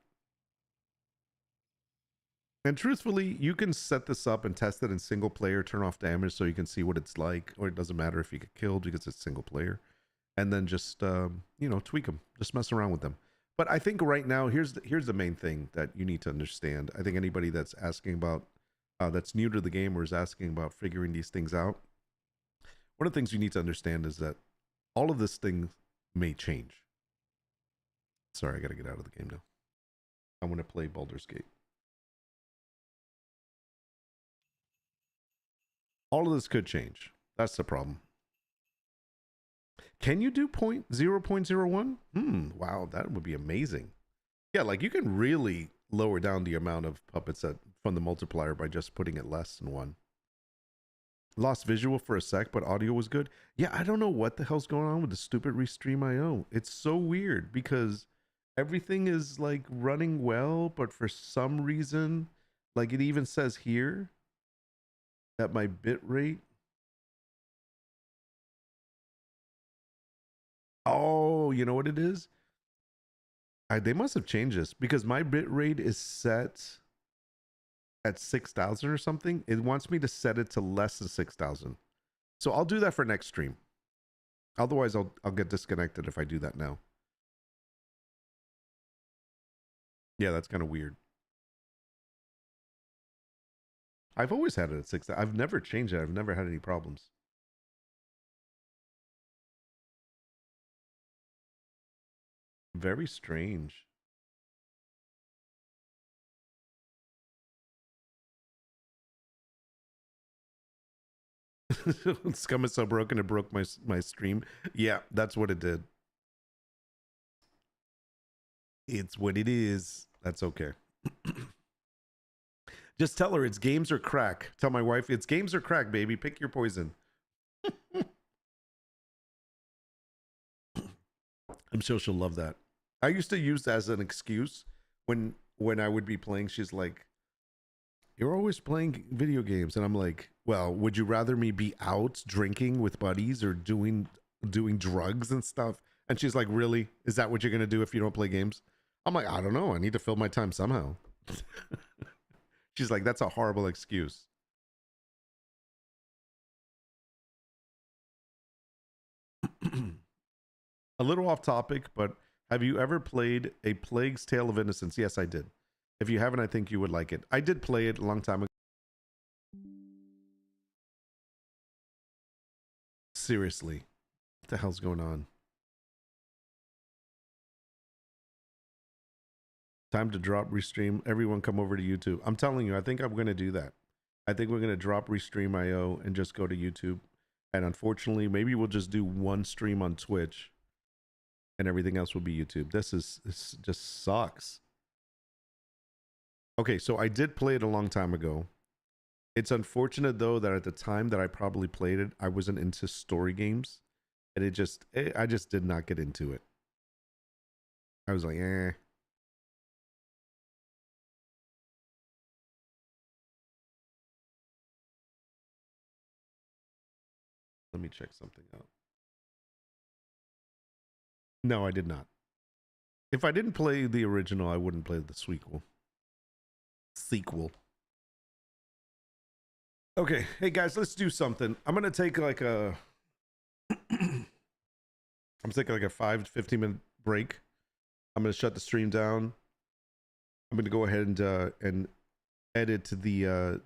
And truthfully, you can set this up and test it in single player, turn off damage so you can see what it's like, or it doesn't matter if you get killed because it's single player. And then just, tweak them, just mess around with them. But I think right now, here's the main thing that you need to understand. I think anybody that's asking about, that's new to the game or is asking about figuring these things out, one of the things you need to understand is that all of this thing may change. Sorry, I got to get out of the game now. I want to play Baldur's Gate. All of this could change. That's the problem. Can you do 0.01? Wow, that would be amazing. Yeah, like you can really lower down the amount of puppets from the multiplier by just putting it less than 1. Lost visual for a sec, but audio was good. Yeah, I don't know what the hell's going on with the stupid Restream.io. It's so weird because everything is like running well, but for some reason, like it even says here that my bit rate. Oh, you know what it is? They must have changed this because my bit rate is set at 6,000 or something. It wants me to set it to less than 6,000. So I'll do that for next stream. Otherwise, I'll get disconnected if I do that now. Yeah, that's kind of weird. I've always had it at 6,000. I've never changed it. I've never had any problems. Very strange. Scum is so broken it broke my stream. Yeah, that's what it did. It's what it is. That's okay. Just tell her it's games or crack. Tell my wife it's games or crack, baby. Pick your poison. I'm sure she'll love that. I used to use that as an excuse when I would be playing. She's like, "You're always playing video games," and I'm like, "Well, would you rather me be out drinking with buddies or doing drugs and stuff?" And she's like, "Really? Is that what you're gonna do if you don't play games?" I'm like, "I don't know. I need to fill my time somehow." She's like, "That's a horrible excuse." A little off topic, but have you ever played A Plague's Tale of Innocence? Yes, I did. If you haven't, I think you would like it. I did play it a long time ago. Seriously, what the hell's going on? Time to drop restream. Everyone come over to YouTube. I'm telling you, I think I'm going to do that. I think we're going to drop restream IO and just go to YouTube. And unfortunately, maybe we'll just do one stream on Twitch and everything else will be YouTube. This just sucks. Okay, so I did play it a long time ago. It's unfortunate though that at the time that I probably played it, I wasn't into story games, and I just did not get into it. I was like, eh. Let me check something out. No, I did not. If I didn't play the original, I wouldn't play the sequel. Okay, hey guys, let's do something. I'm gonna take like a I'm taking like a 5 to 15 minute break. I'm gonna shut the stream down. I'm gonna go ahead and edit the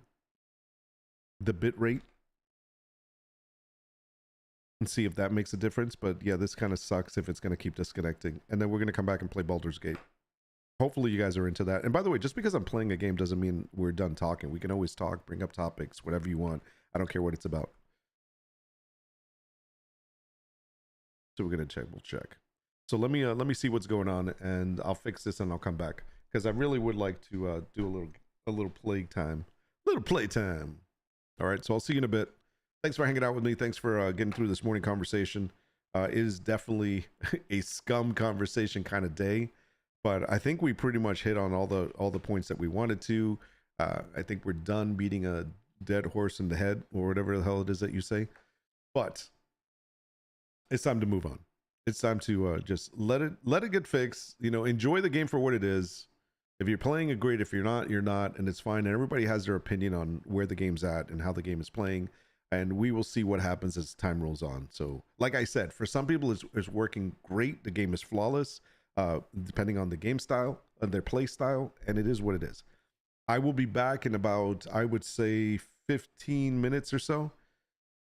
bit rate and see if that makes a difference. But yeah, this kind of sucks if it's gonna keep disconnecting. And then we're gonna come back and play Baldur's Gate. Hopefully you guys are into that. And by the way, just because I'm playing a game doesn't mean we're done talking. We can always talk, bring up topics, whatever you want. I don't care what it's about. So we're gonna check. We'll check. So let me see what's going on, and I'll fix this and I'll come back because I really would like to do a little playtime. All right. So I'll see you in a bit. Thanks for hanging out with me. Thanks for getting through this morning conversation. It is definitely a scum conversation kind of day. But I think we pretty much hit on all the points that we wanted to. I think we're done beating a dead horse in the head or whatever the hell it is that you say. But it's time to move on. It's time to just let it get fixed. You know, enjoy the game for what it is. If you're playing it, great. If you're not, you're not, and it's fine. And everybody has their opinion on where the game's at and how the game is playing. And we will see what happens as time rolls on. So, like I said, for some people, it's working great. The game is flawless. Depending on the game style and their play style, and it is what it is. I will be back in about, I would say, 15 minutes or so,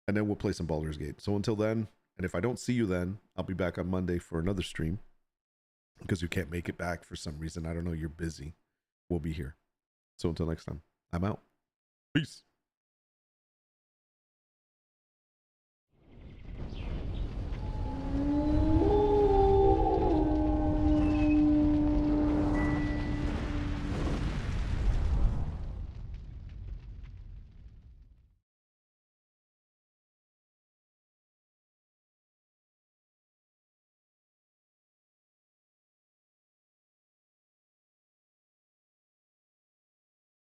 and then we'll play some Baldur's Gate. So until then, and if I don't see you then, I'll be back on Monday for another stream because you can't make it back for some reason. I don't know, you're busy. We'll be here. So until next time, I'm out. Peace.